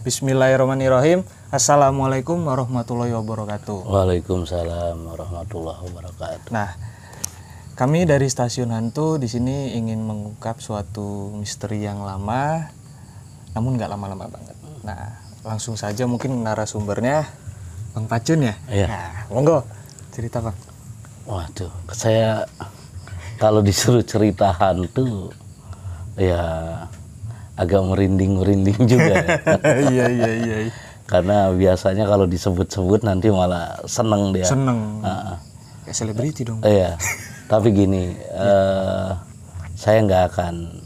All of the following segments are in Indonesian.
Bismillahirrahmanirrahim. Assalamualaikum warahmatullahi wabarakatuh. Waalaikumsalam warahmatullahi wabarakatuh. Nah, kami dari Stasiun Hantu di sini ingin mengungkap suatu misteri yang lama, namun nggak lama-lama banget. Nah, langsung saja mungkin narasumbernya Bang Pacun ya? Iya. Nah, monggo cerita Bang. Waduh, saya kalau disuruh cerita hantu, ya agak merinding juga ya. Iya. Karena biasanya kalau disebut-sebut nanti malah seneng dia. Seneng. Kayak selebriti dong. Iya. Tapi gini, saya nggak akan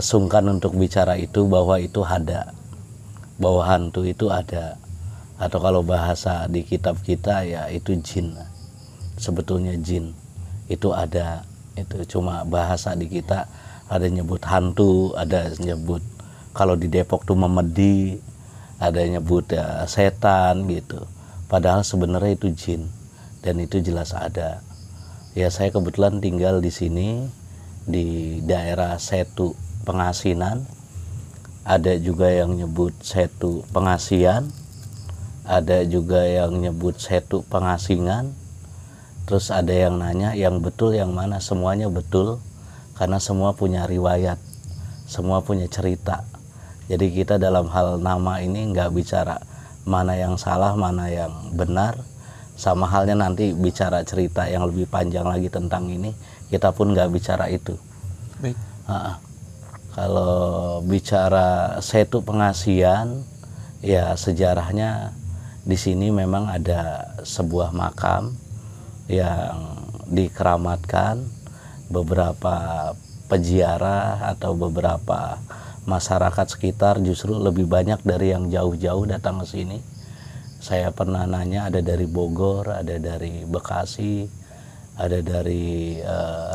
sungkan untuk bicara itu bahwa itu ada, bahwa hantu itu ada, atau kalau bahasa di kitab kita ya itu jin. Sebetulnya jin itu ada, itu cuma bahasa di kita. Ada nyebut hantu, ada nyebut kalau di Depok tuh memedi, ada nyebut ya, setan gitu. Padahal sebenarnya itu jin dan itu jelas ada. Ya saya kebetulan tinggal di sini di daerah Setu Pengasinan. Ada juga yang nyebut Setu Pengasian, ada juga yang nyebut Setu Pengasingan. Terus ada yang nanya yang betul yang mana, semuanya betul. Karena semua punya riwayat, semua punya cerita. Jadi kita dalam hal nama ini nggak bicara mana yang salah, mana yang benar. Sama halnya nanti bicara cerita yang lebih panjang lagi tentang ini, kita pun nggak bicara itu. Baik. Kalau bicara Setu Pengasian, ya sejarahnya di sini memang ada sebuah makam yang dikeramatkan. Beberapa peziarah atau beberapa masyarakat sekitar justru lebih banyak dari yang jauh-jauh datang ke sini. Saya pernah nanya, ada dari Bogor, ada dari Bekasi, ada dari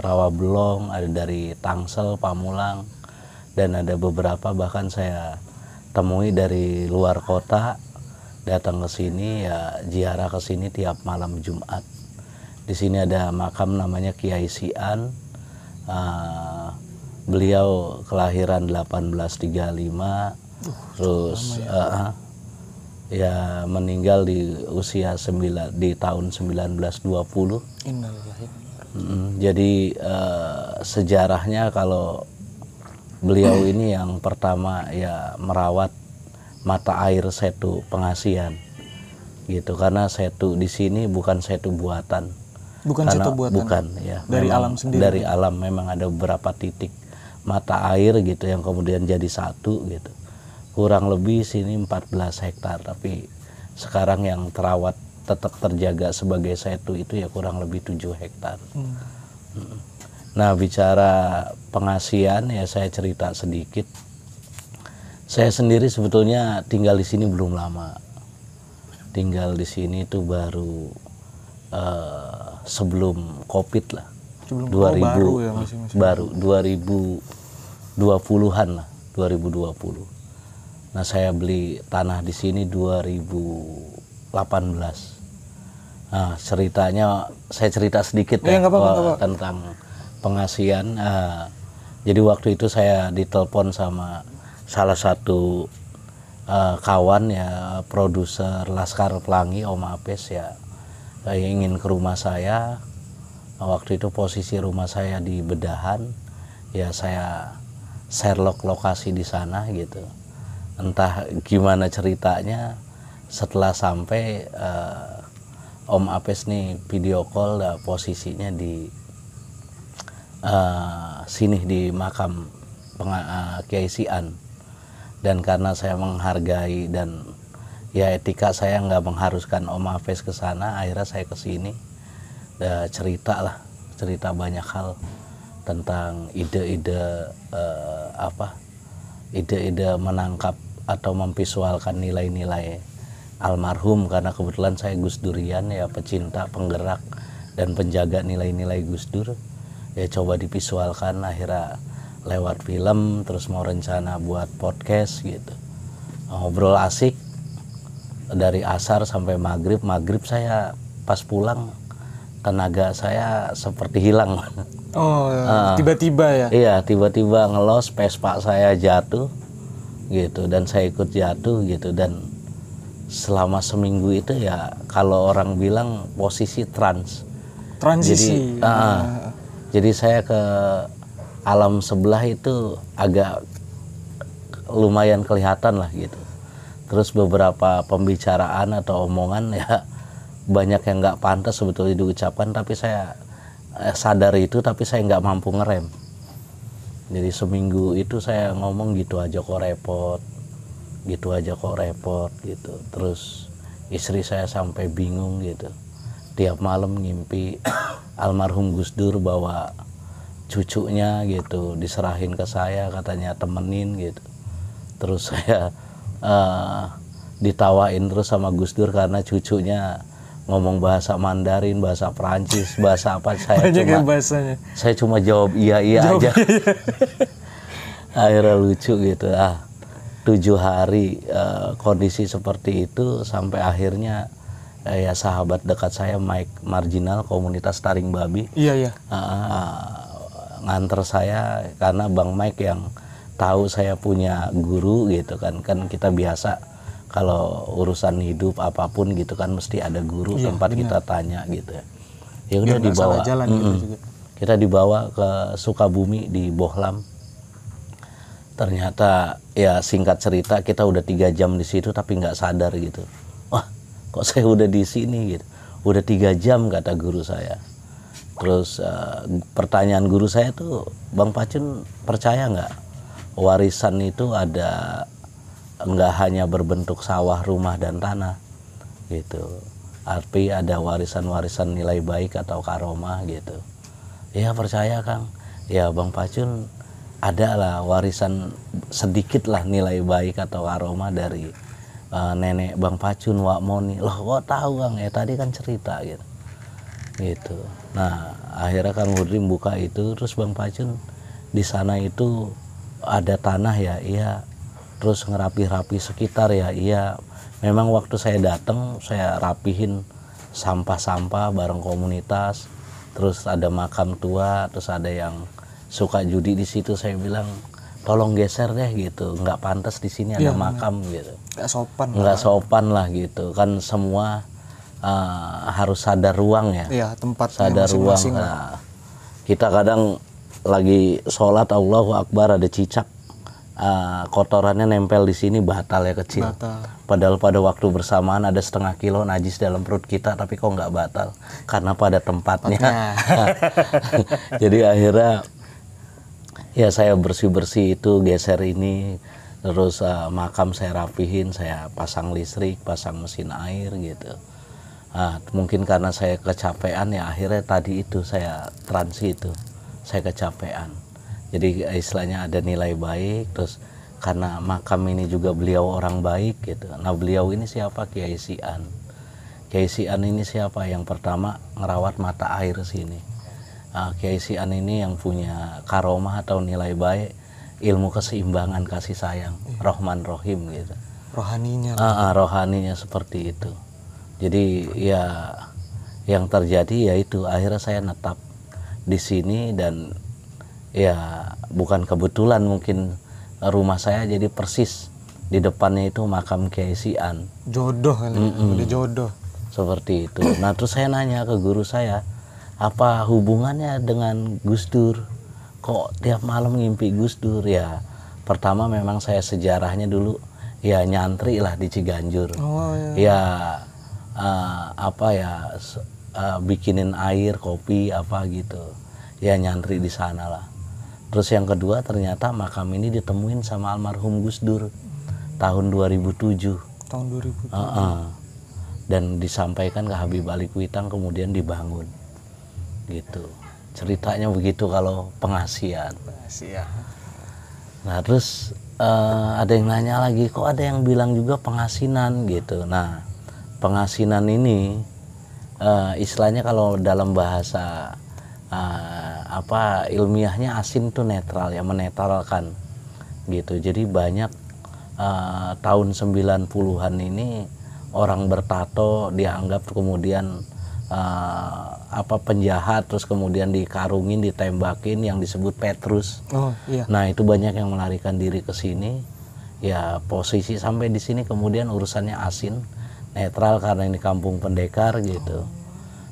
Rawabelong, ada dari Tangsel, Pamulang, dan ada beberapa bahkan saya temui dari luar kota datang ke sini, ya ziarah ke sini tiap malam Jumat. Di sini ada makam namanya Kiai Sian. Beliau kelahiran 1835, terus ya meninggal di usia di tahun 1920. Jadi sejarahnya kalau beliau ini yang pertama ya merawat mata air Setu Pengasian gitu, karena setu di sini bukan setu buatan. Bukan setu buatan. Bukan ya. Dari alam sendiri. Dari alam memang ada beberapa titik mata air gitu yang kemudian jadi satu gitu. Kurang lebih sini 14 hektar, tapi sekarang yang terawat tetap terjaga sebagai setu itu ya kurang lebih 7 hektar. Nah, bicara Pengasian ya saya cerita sedikit. Saya sendiri sebetulnya tinggal di sini belum lama. Tinggal di sini itu baru sebelum COVID lah. Sebelum 2000 baru ya baru 2020-an lah, 2020. Nah, saya beli tanah di sini 2018. Nah, ceritanya saya cerita sedikit ya, tentang Pengasian. Jadi waktu itu saya ditelepon sama salah satu kawan ya, produser Laskar Pelangi, Om Apes ya. Saya ingin ke rumah saya. Waktu itu posisi rumah saya di Bedahan, ya saya Sherlock lokasi di sana gitu. Entah gimana ceritanya, setelah sampai Om Apes nih video call, posisinya di sini di makam Kiai Sian. Dan karena saya menghargai dan ya etika saya nggak mengharuskan Om Apes ke sana, akhirnya saya ke sini. Cerita banyak hal tentang ide-ide ide-ide menangkap atau memvisualkan nilai-nilai almarhum, karena kebetulan saya Gus Durian ya, pecinta, penggerak dan penjaga nilai-nilai Gus Dur. Ya coba divisualkan, akhirnya lewat film, terus mau rencana buat podcast gitu. Ngobrol asik dari asar sampai maghrib. Maghrib saya pas pulang tenaga saya seperti hilang. Oh, tiba-tiba ya? Iya, tiba-tiba ngelos, Vespa saya jatuh. gitu, dan saya ikut jatuh gitu. Dan selama seminggu itu ya kalau orang bilang posisi transisi. Jadi saya ke alam sebelah itu agak lumayan kelihatan lah gitu. Terus beberapa pembicaraan atau omongan ya banyak yang nggak pantas sebetulnya diucapkan, tapi saya sadar itu, tapi saya nggak mampu ngerem. Jadi seminggu itu saya ngomong gitu aja kok repot, gitu aja kok repot gitu. Terus istri saya sampai bingung gitu. Tiap malam ngimpi almarhum Gus Dur bawa cucunya gitu, diserahin ke saya, katanya temenin gitu. Terus saya ditawain terus sama Gus Dur karena cucunya ngomong bahasa Mandarin, bahasa Perancis, bahasa apa, saya cuma jawab iya aja. Akhirnya lucu gitu. 7 hari kondisi seperti itu sampai akhirnya ya sahabat dekat saya Mike Marginal komunitas taring babi nganter saya karena Bang Mike yang tahu saya punya guru gitu kan kita biasa kalau urusan hidup apapun gitu kan mesti ada guru tempat bener. Kita tanya gitu ya udah dibawa gitu juga. Kita dibawa ke Sukabumi di Bohlam. Ternyata ya singkat cerita kita udah 3 jam di situ tapi nggak sadar gitu. Wah, kok saya udah di sini gitu. Udah 3 jam kata guru saya. Terus pertanyaan guru saya tuh, Bang Pacun percaya nggak warisan itu ada nggak hanya berbentuk sawah, rumah dan tanah gitu. Arti ada warisan-warisan nilai baik atau karomah gitu. Ya percaya Kang. Ya Bang Pacun ada lah warisan sedikit lah nilai baik atau aroma dari nenek Bang Pacun, Wak Moni. Loh kok tahu Kang? Ya tadi kan cerita gitu. Nah akhirnya Kang Hudrim buka itu, terus Bang Pacun di sana itu ada tanah ya, iya. Terus ngerapi-rapi sekitar ya, iya. Memang waktu saya datang saya rapihin sampah-sampah bareng komunitas. Terus ada makam tua, terus ada yang suka judi di situ. Saya bilang tolong geser deh gitu, nggak pantas di sini ada makam gitu, nggak sopan lah gitu kan. Semua harus sadar ruang ya, tempat sadar ruang. Nah, kita kadang lagi sholat Allahu Akbar ada cicak, kotorannya nempel di sini, batal ya kecil. Padahal pada waktu bersamaan ada setengah kilo najis dalam perut kita, tapi kok nggak batal karena pada tempatnya. Jadi akhirnya ya saya bersih itu, geser ini, terus makam saya rapihin, saya pasang listrik, pasang mesin air gitu. Mungkin karena saya kecapean ya akhirnya tadi itu saya transi itu, saya kecapean. Jadi istilahnya ada nilai baik, terus karena makam ini juga beliau orang baik gitu. Nah beliau ini siapa? Kiai Sian. Kiai Sian ini siapa? Yang pertama ngerawat mata air sini. Kiai Sian ini yang punya karomah atau nilai baik, ilmu keseimbangan kasih sayang, Rohman Rohim gitu. Rohaninya. Rohaninya seperti itu. Jadi ya yang terjadi yaitu akhirnya saya netap di sini, dan ya bukan kebetulan mungkin rumah saya jadi persis di depannya itu makam Kiai Sian. Jodoh kali, udah jodoh. Seperti itu. Nah terus saya nanya ke guru saya, apa hubungannya dengan Gus Dur? Kok tiap malam ngimpi Gus Dur? Ya pertama memang saya sejarahnya dulu ya nyantri lah di Ciganjur. Bikinin air, kopi apa gitu. Ya nyantri di sana lah. Terus yang kedua ternyata makam ini ditemuin sama almarhum Gus Dur tahun 2007. Tahun 2007. Dan disampaikan ke Habib Ali Kuitang, kemudian dibangun. Gitu. Ceritanya begitu kalau pengasian. Nah, terus ada yang nanya lagi, kok ada yang bilang juga pengasinan gitu. Nah, pengasinan ini istilahnya kalau dalam bahasa ilmiahnya asin itu netral ya, menetralkan gitu. Jadi banyak tahun 90-an ini orang bertato dianggap kemudian penjahat, terus kemudian dikarungin, ditembakin, yang disebut Petrus. Nah itu banyak yang melarikan diri ke sini. ya posisi sampai di sini kemudian urusannya asin, netral karena ini kampung pendekar gitu.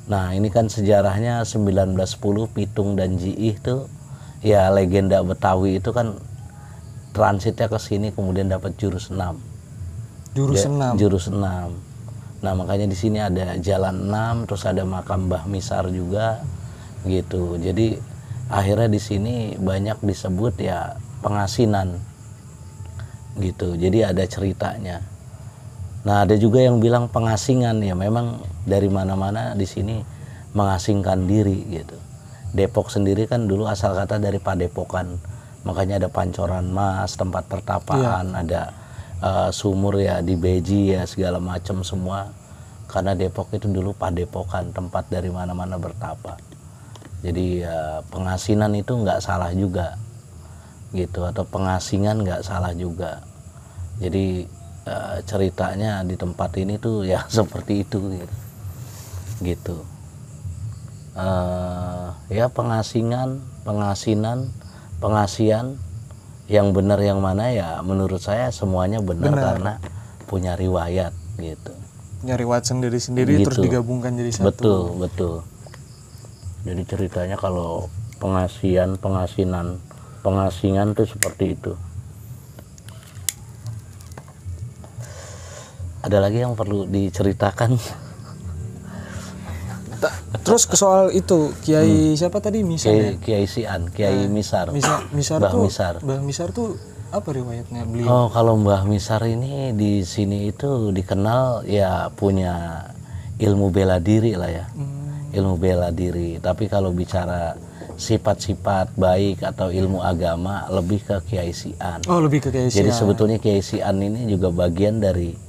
Nah ini kan sejarahnya 1910 Pitung dan Jiih tuh ya legenda Betawi itu kan transitnya ke sini kemudian dapat jurus 6. Jurus 6. Jurus 6. Nah makanya di sini ada jalan 6, terus ada makam Mbah Misar juga gitu. Jadi akhirnya di sini banyak disebut ya pengasinan gitu. Jadi ada ceritanya. Nah ada juga yang bilang pengasingan, ya memang dari mana-mana di sini mengasingkan diri gitu. Depok sendiri kan dulu asal kata dari Padepokan, makanya ada Pancoran Mas, tempat pertapaan, ada sumur ya di Beji ya segala macam semua. Karena Depok itu dulu Padepokan, tempat dari mana-mana bertapa. Jadi pengasinan itu nggak salah juga gitu, atau pengasingan nggak salah juga. Jadi ceritanya di tempat ini tuh ya seperti itu gitu. Ya pengasingan, pengasinan, pengasian, yang benar yang mana ya menurut saya semuanya benar. Karena punya riwayat gitu. Punya riwayat sendiri-sendiri gitu. Terus digabungkan jadi satu. Betul. Jadi ceritanya kalau pengasian, pengasinan, pengasingan tuh seperti itu. Ada lagi yang perlu diceritakan? Terus ke soal itu Kiai siapa tadi Misar? Kiai Sian, Kiai Misar. Mbah Misar tuh apa riwayatnya beliau? Oh, kalau Mbah Misar ini di sini itu dikenal ya punya ilmu bela diri lah ya. Ilmu bela diri. Tapi kalau bicara sifat-sifat baik atau ilmu agama lebih ke Kiai Sian. Oh, lebih ke Kiai Sian. Jadi sebetulnya Kiai Sian ini juga bagian dari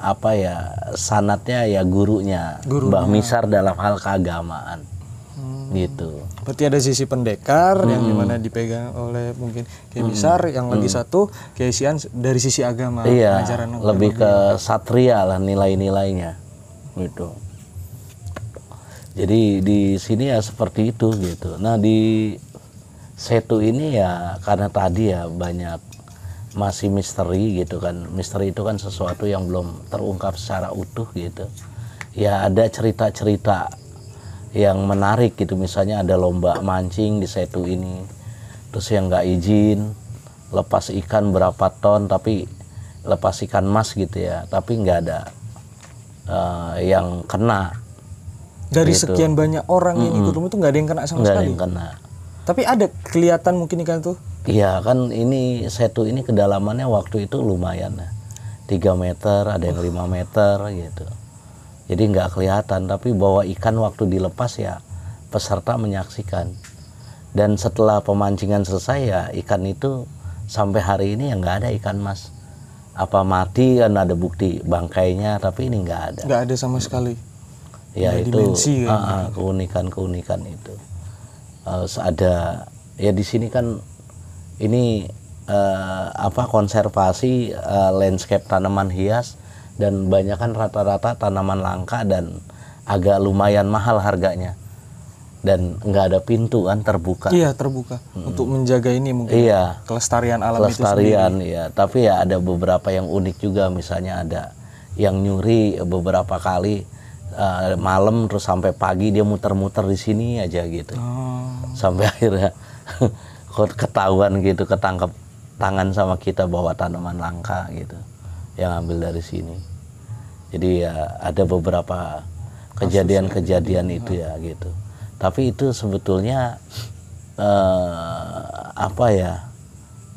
apa ya sanatnya ya gurunya Mbah Misar dalam hal keagamaan gitu. Berarti ada sisi pendekar yang dimana dipegang oleh mungkin Kiai Misar, yang lagi satu Kiai Sian dari sisi agama. Iya, lebih ke satria lah nilai-nilainya gitu. Jadi di sini ya seperti itu gitu. Nah di Setu ini ya karena tadi ya banyak masih misteri gitu kan. Misteri itu kan sesuatu yang belum terungkap secara utuh gitu. Ya ada cerita-cerita yang menarik gitu. Misalnya ada lomba mancing di Setu ini. Terus yang nggak izin lepas ikan berapa ton, tapi lepas ikan mas gitu ya. Tapi nggak ada yang kena. Dari gitu. Sekian banyak orang yang ikut itu nggak ada yang kena sama sekali. Nggak ada yang kena. Tapi ada kelihatan mungkin ikan tuh. Iya kan ini Setu ini kedalamannya waktu itu lumayan ya. 3 meter, ada yang 5 meter gitu. Jadi nggak kelihatan, tapi bahwa ikan waktu dilepas ya peserta menyaksikan. Dan setelah pemancingan selesai ya ikan itu sampai hari ini ya nggak ada ikan mas. Apa mati kan ada bukti bangkainya, tapi ini nggak ada. Nggak ada sama sekali. Ya itu keunikan-keunikan itu. Ada ya di sini kan ini konservasi landscape tanaman hias, dan banyak kan rata-rata tanaman langka dan agak lumayan mahal harganya, dan nggak ada pintu kan, terbuka. Iya terbuka untuk menjaga ini mungkin. Iya, kelestarian alam itu sendiri. Ya, tapi ya ada beberapa yang unik juga, misalnya ada yang nyuri beberapa kali malam terus sampai pagi dia muter-muter di sini aja gitu. Sampai akhirnya ketahuan gitu, ketangkep tangan sama kita bawa tanaman langka gitu yang ambil dari sini. Jadi ya ada beberapa kejadian-kejadian itu ya gitu. Tapi itu sebetulnya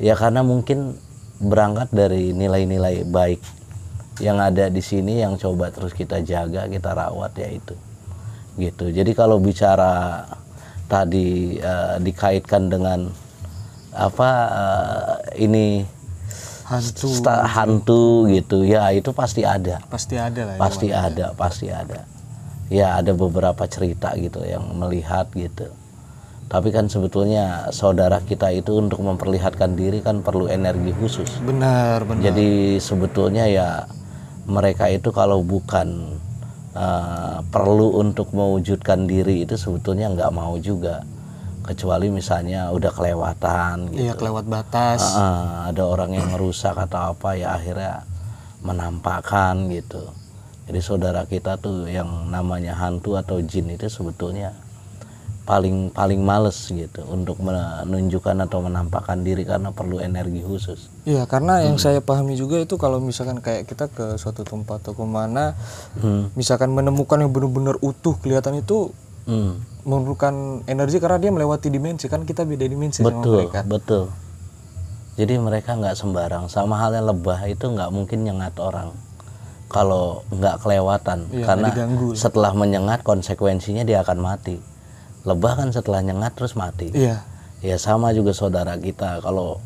ya karena mungkin berangkat dari nilai-nilai baik yang ada di sini yang coba terus kita jaga, kita rawat ya itu gitu. Jadi kalau bicara tadi dikaitkan dengan ini hantu gitu ya, itu pasti ada lah ya, pasti ada ya, ada beberapa cerita gitu yang melihat gitu. Tapi kan sebetulnya saudara kita itu untuk memperlihatkan diri kan perlu energi khusus. Benar. Jadi sebetulnya ya mereka itu kalau bukan perlu untuk mewujudkan diri itu sebetulnya nggak mau juga. kecuali misalnya udah kelewatan gitu. Iya, kelewat batas. Ada orang yang merusak atau apa ya akhirnya menampakkan gitu. Jadi saudara kita tuh yang namanya hantu atau jin itu sebetulnya paling males gitu untuk menunjukkan atau menampakkan diri karena perlu energi khusus. Iya, karena yang saya pahami juga itu kalau misalkan kayak kita ke suatu tempat atau kemana, misalkan menemukan yang benar-benar utuh kelihatan itu memerlukan energi karena dia melewati dimensi, kan kita beda dimensi sama mereka. Betul. Jadi mereka nggak sembarang. Sama halnya lebah itu nggak mungkin nyengat orang kalau nggak kelewatan, karena setelah menyengat konsekuensinya dia akan mati. Lebah kan setelah nyengat terus mati. Iya. Ya sama juga saudara kita, kalau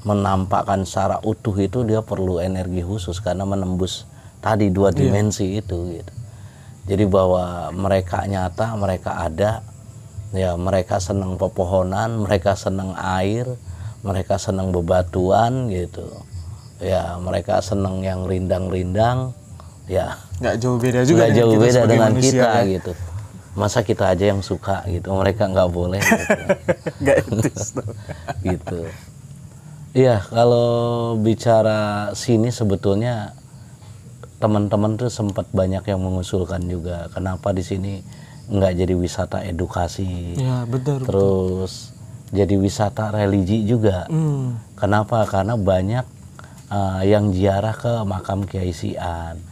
menampakkan secara utuh itu dia perlu energi khusus karena menembus tadi dua dimensi itu gitu. Jadi bahwa mereka nyata, mereka ada, ya mereka senang pepohonan, mereka senang air, mereka senang bebatuan gitu. Ya mereka senang yang rindang-rindang, ya nggak jauh beda juga. Nggak jauh beda dengan manusia, kita ya. gitu. Masa kita aja yang suka gitu, mereka nggak boleh gitu. Nggak etis Gitu. Iya, kalau bicara sini sebetulnya teman-teman tuh sempat banyak yang mengusulkan juga kenapa di sini nggak jadi wisata edukasi. Ya, betul. Terus jadi wisata religi juga. Kenapa? Karena banyak yang ziarah ke makam Kiai Sian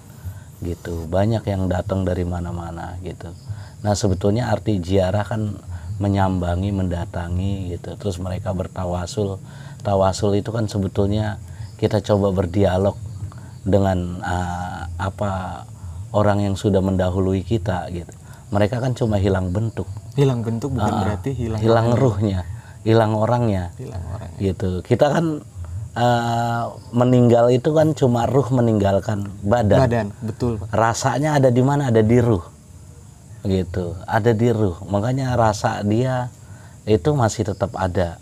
gitu. Banyak yang datang dari mana-mana gitu. Nah sebetulnya arti ziarah kan menyambangi, mendatangi gitu. Terus mereka bertawasul. Tawasul itu kan sebetulnya kita coba berdialog dengan orang yang sudah mendahului kita gitu. Mereka kan cuma hilang bentuk. Hilang bentuk bukan berarti hilang ruhnya, hilang orangnya. Gitu. Kita kan meninggal itu kan cuma ruh meninggalkan badan. Betul, Pak. Rasanya ada di mana? Ada di ruh. Gitu, ada di ruh. Makanya rasa dia itu masih tetap ada.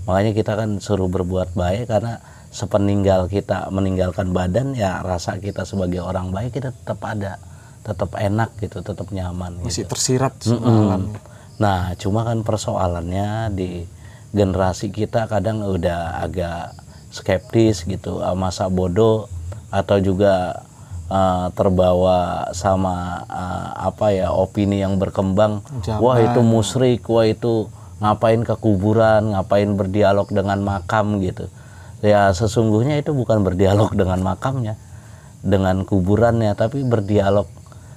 Makanya kita kan suruh berbuat baik karena sepeninggal kita meninggalkan badan, ya rasa kita sebagai orang baik kita tetap ada, tetap enak gitu, tetap nyaman. Masih gitu. tersirat semalam. Nah, cuma kan persoalannya di generasi kita kadang udah agak skeptis gitu, masa bodoh atau juga terbawa sama opini yang berkembang. Wah itu musyrik, wah itu ngapain ke kuburan, ngapain berdialog dengan makam gitu. Ya sesungguhnya itu bukan berdialog dengan makamnya, dengan kuburannya, tapi berdialog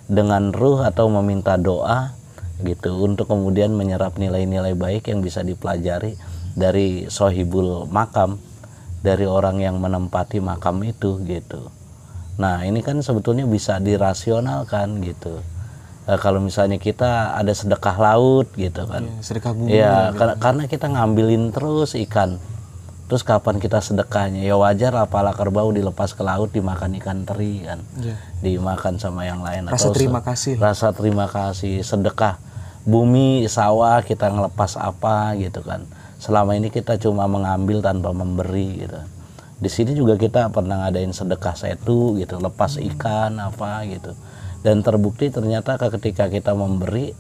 dengan ruh atau meminta doa gitu untuk kemudian menyerap nilai-nilai baik yang bisa dipelajari dari sohibul makam, dari orang yang menempati makam itu gitu. Nah ini kan sebetulnya bisa dirasionalkan gitu. Kalau misalnya kita ada sedekah laut gitu kan, sedekah bumi. Ya karena kita ngambilin terus ikan, terus kapan kita sedekahnya? Ya wajar lah pala kerbau dilepas ke laut dimakan ikan teri kan, dimakan sama yang lain. Rasa terima kasih. Rasa terima kasih. Sedekah bumi sawah kita ngelepas apa gitu kan. Selama ini kita cuma mengambil tanpa memberi gitu. Di sini juga kita pernah ngadain sedekah setu gitu, lepas ikan apa gitu. Dan terbukti ternyata ketika kita memberi,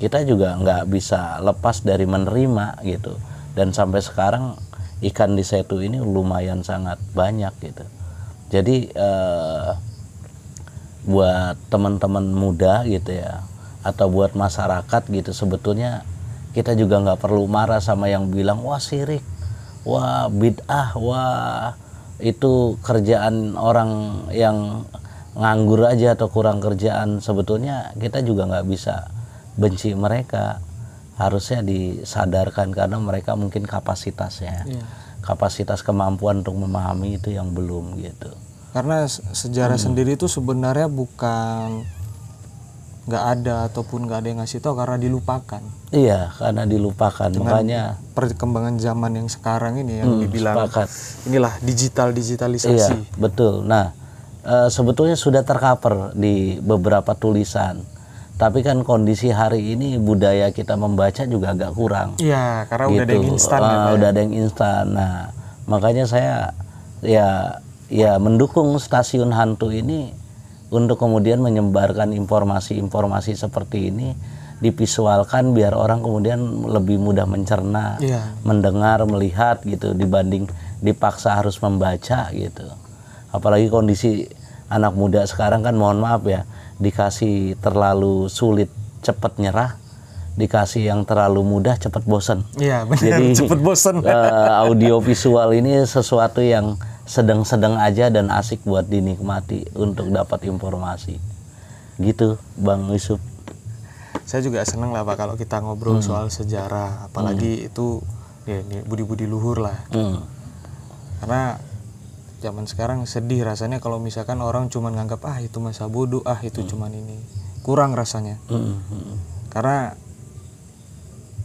kita juga nggak bisa lepas dari menerima gitu. Dan sampai sekarang ikan di setu ini lumayan sangat banyak gitu. Jadi buat teman-teman muda gitu ya, atau buat masyarakat gitu, sebetulnya kita juga nggak perlu marah sama yang bilang wah syirik, wah bid'ah, wah itu kerjaan orang yang nganggur aja atau kurang kerjaan. Sebetulnya kita juga nggak bisa benci mereka, harusnya disadarkan karena mereka mungkin kapasitasnya, kapasitas kemampuan untuk memahami itu yang belum gitu. Karena sejarah sendiri itu sebenarnya bukan nggak ada ataupun nggak ada yang ngasih tahu, karena dilupakan. Iya, karena dilupakan. Dengan makanya perkembangan zaman yang sekarang ini yang dibilang inilah digitalisasi. Iya, betul. Nah, sebetulnya sudah tercover di beberapa tulisan. Tapi kan kondisi hari ini budaya kita membaca juga agak kurang. Iya, karena gitu. udah ada yang instan. Udah ada yang instan. Nah, makanya saya ya mendukung stasiun hantu ini untuk kemudian menyebarkan informasi-informasi seperti ini divisualkan biar orang kemudian lebih mudah mencerna, Iya. mendengar, melihat gitu dibanding dipaksa harus membaca gitu. Apalagi kondisi anak muda sekarang kan mohon maaf ya, dikasih terlalu sulit cepat nyerah, dikasih yang terlalu mudah cepat bosan. Iya, benar. Jadi Cepet bosen. audio visual ini sesuatu yang sedang-sedang aja dan asik buat dinikmati untuk dapat informasi. Gitu, Bang Yusuf. Saya juga seneng lah Pak kalau kita ngobrol soal sejarah, apalagi itu ya ini budi-budi luhur lah. Karena zaman sekarang sedih rasanya kalau misalkan orang cuman nganggap itu masa bodoh, itu cuman ini. Kurang rasanya. Karena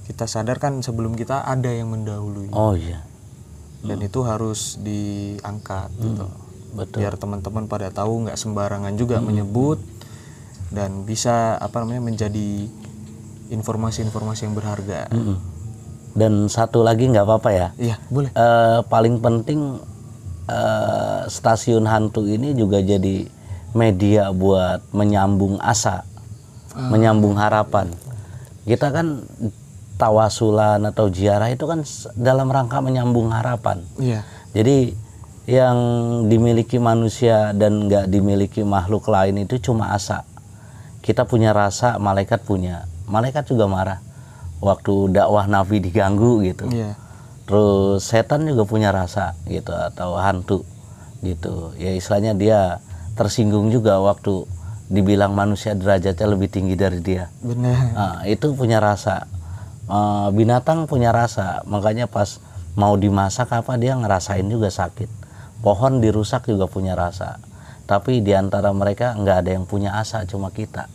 kita sadar kan sebelum kita ada yang mendahului. Oh iya. Dan itu harus diangkat gitu. Betul. Biar teman-teman pada tahu nggak sembarangan juga menyebut dan bisa menjadi informasi-informasi yang berharga. Dan satu lagi nggak apa-apa ya. Iya, boleh. Paling penting stasiun hantu ini juga jadi media buat menyambung asa, menyambung harapan. Kita kan tawasulan atau ziarah itu kan dalam rangka menyambung harapan. Iya. Jadi yang dimiliki manusia dan nggak dimiliki makhluk lain itu cuma asa. Kita punya rasa, malaikat punya. Malaikat juga marah waktu dakwah Nabi diganggu gitu. Iya. Terus setan juga punya rasa gitu, atau hantu gitu. Ya istilahnya dia tersinggung juga waktu dibilang manusia derajatnya lebih tinggi dari dia. Benar. Nah, itu punya rasa. Binatang punya rasa, makanya pas mau dimasak dia ngerasain juga sakit. Pohon dirusak juga punya rasa, tapi diantara mereka nggak ada yang punya asa, cuma kita.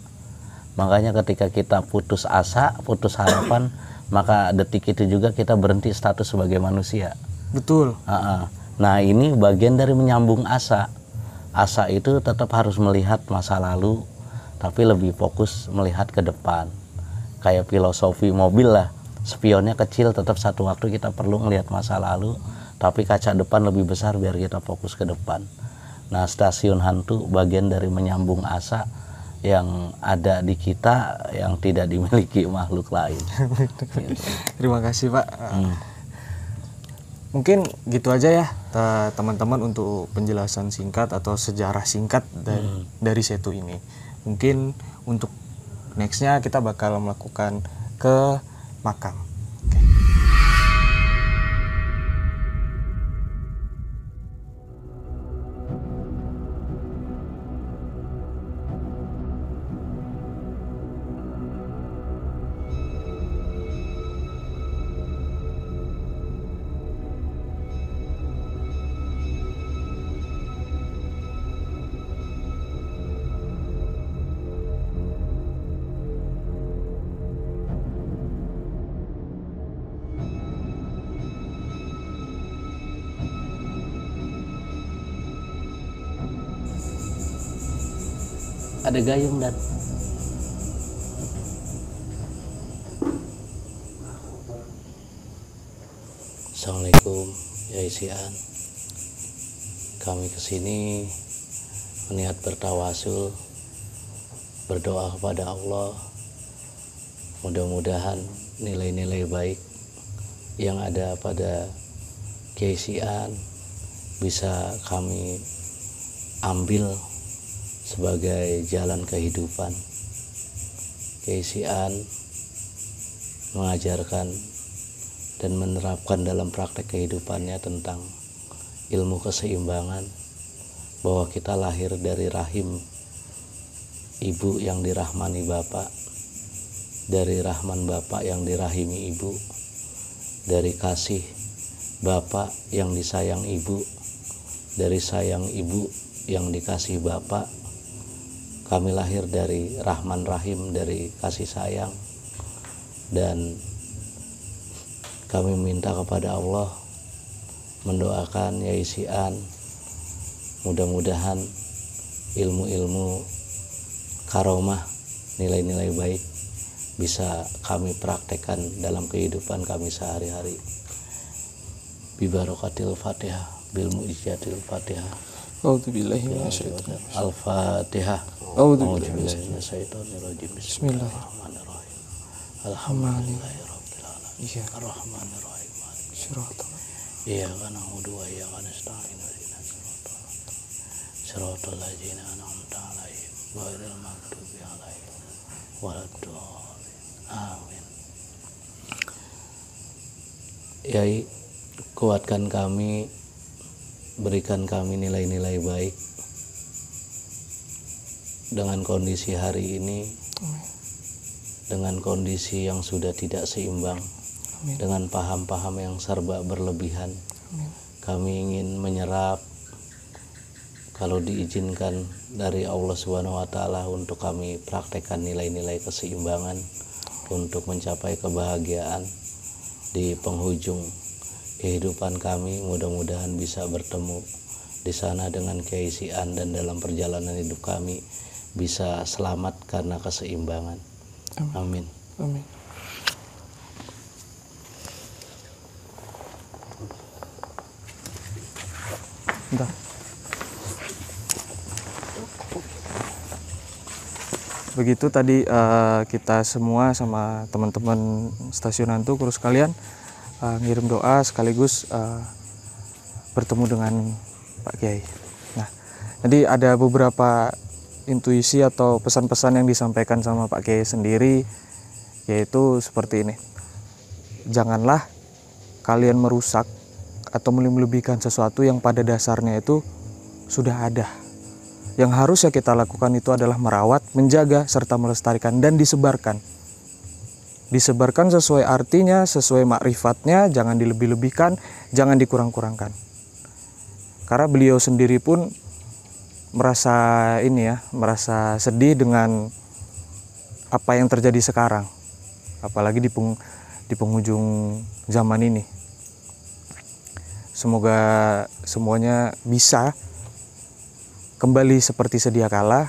Makanya ketika kita putus asa, putus harapan, maka detik itu juga kita berhenti status sebagai manusia. Betul. Nah ini bagian dari menyambung asa. Asa itu tetap harus melihat masa lalu, tapi lebih fokus melihat ke depan. Kayak filosofi mobil lah, spionnya kecil, tetap satu waktu kita perlu melihat masa lalu, tapi kaca depan lebih besar biar kita fokus ke depan. Nah stasiun hantu bagian dari menyambung asa yang ada di kita yang tidak dimiliki makhluk lain. Gitu. Terima kasih Pak. Mungkin gitu aja ya teman-teman untuk penjelasan singkat atau sejarah singkat dari Setu ini. Mungkin untuk nextnya kita bakal melakukan ke makam. Oke. Ada gayung dan Assalamualaikum ya isian. Kami kesini meniat bertawasul, berdoa kepada Allah. Mudah-mudahan nilai-nilai baik yang ada pada keisian bisa kami ambil sebagai jalan kehidupan. Keisian mengajarkan dan menerapkan dalam praktek kehidupannya tentang ilmu keseimbangan, bahwa kita lahir dari rahim ibu yang dirahmani bapak, dari rahman bapak yang dirahimi ibu, dari kasih bapak yang disayang ibu, dari sayang ibu yang dikasih bapak. Kami lahir dari rahman rahim, dari kasih sayang, dan kami minta kepada Allah, mendoakan Yaisian, mudah-mudahan ilmu-ilmu karomah, nilai-nilai baik bisa kami praktekkan dalam kehidupan kami sehari-hari. Bibarokatil Fatihah, bil mu'jizatil Fatihah. A'udzubillahi minasyaitonir Al-Fatihah. A'udzubillahi minasyaitonir rajim. Bismillahirrahmanirrahim. Bismillahirrahmanirrahim. Alhamdulillahirabbil alamin. Iya. Arrahmanir rahim. Syiratal. Iyyaka na'budu wa iyyaka nasta'in. Shiratal ladzina an'amta 'alaihim ghairil maghdubi 'alaihim waladdallin. Amin. Yai, kuatkan kami, berikan kami nilai-nilai baik dengan kondisi hari ini. Amin. Dengan kondisi yang sudah tidak seimbang. Amin. Dengan paham-paham yang serba berlebihan. Amin. Kami ingin menyerap, kalau diizinkan dari Allah Subhanahu wa Ta'ala, untuk kami praktekkan nilai-nilai keseimbangan untuk mencapai kebahagiaan di penghujung kehidupan kami. Mudah-mudahan bisa bertemu di sana dengan keisian, dan dalam perjalanan hidup kami bisa selamat karena keseimbangan. Amin. Amin. Entah. Begitu tadi kita semua sama teman-teman Stasiun Hantu, kru sekalian, ngirim doa sekaligus bertemu dengan Pak Kiai. Nah, jadi ada beberapa intuisi atau pesan-pesan yang disampaikan sama Pak Kiai sendiri, yaitu seperti ini. Janganlah kalian merusak atau melebihkan sesuatu yang pada dasarnya itu sudah ada. Yang harusnya kita lakukan itu adalah merawat, menjaga, serta melestarikan dan disebarkan. Disebarkan sesuai artinya, sesuai makrifatnya, jangan dilebih-lebihkan, jangan dikurang-kurangkan. Karena beliau sendiri pun merasa merasa sedih dengan apa yang terjadi sekarang, apalagi di penghujung zaman ini. Semoga semuanya bisa kembali seperti sedia kala,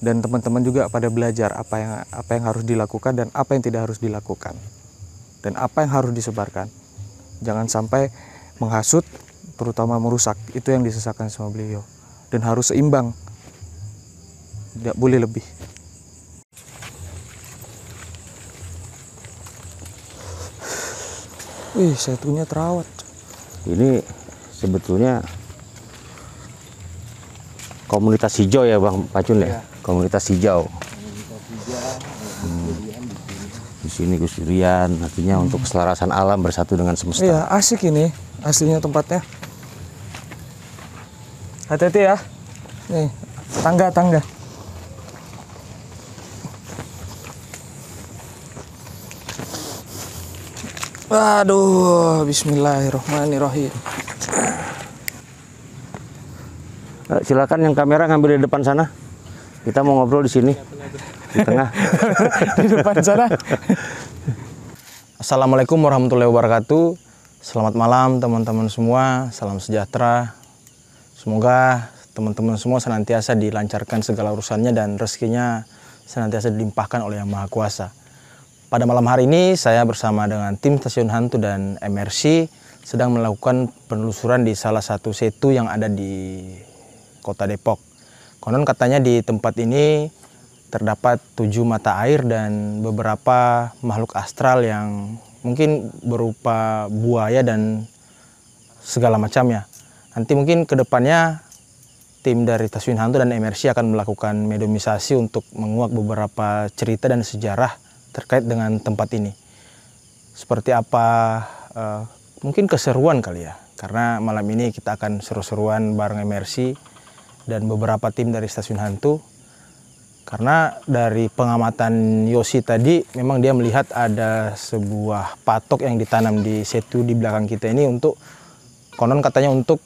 dan teman-teman juga pada belajar apa yang harus dilakukan dan apa yang tidak harus dilakukan, dan apa yang harus disebarkan. Jangan sampai menghasut, terutama merusak. Itu yang disesakan sama beliau. Dan harus seimbang, tidak boleh lebih. Wih, setunya terawat. Ini sebetulnya komunitas hijau ya Bang Pacun ya? Komunitas hijau. Di sini Gus Durian, artinya untuk keselarasan alam bersatu dengan semesta. Iya, asik ini aslinya tempatnya. Hati-hati ya. Nih, tangga. Waduh, bismillahirrahmanirrahim. Silakan yang kamera ngambil di depan sana. Kita mau ngobrol di sini. Di tengah. Di depan sana. Assalamualaikum warahmatullahi wabarakatuh. Selamat malam teman-teman semua. Salam sejahtera. Semoga teman-teman semua senantiasa dilancarkan segala urusannya dan rezekinya senantiasa dilimpahkan oleh Yang Maha Kuasa. Pada malam hari ini saya bersama dengan tim Stasiun Hantu dan MRC sedang melakukan penelusuran di salah satu setu yang ada di Kota Depok. Konon katanya di tempat ini terdapat 7 mata air dan beberapa makhluk astral yang mungkin berupa buaya dan segala macamnya. Nanti mungkin ke depannya tim dari Stasiun Hantu dan MRC akan melakukan mediumisasi untuk menguak beberapa cerita dan sejarah terkait dengan tempat ini. Seperti apa, mungkin keseruan kali ya. Karena malam ini kita akan seru-seruan bareng MRC dan beberapa tim dari Stasiun Hantu. Karena dari pengamatan Yosi tadi, memang dia melihat ada sebuah patok yang ditanam di setu di belakang kita ini untuk konon katanya untuk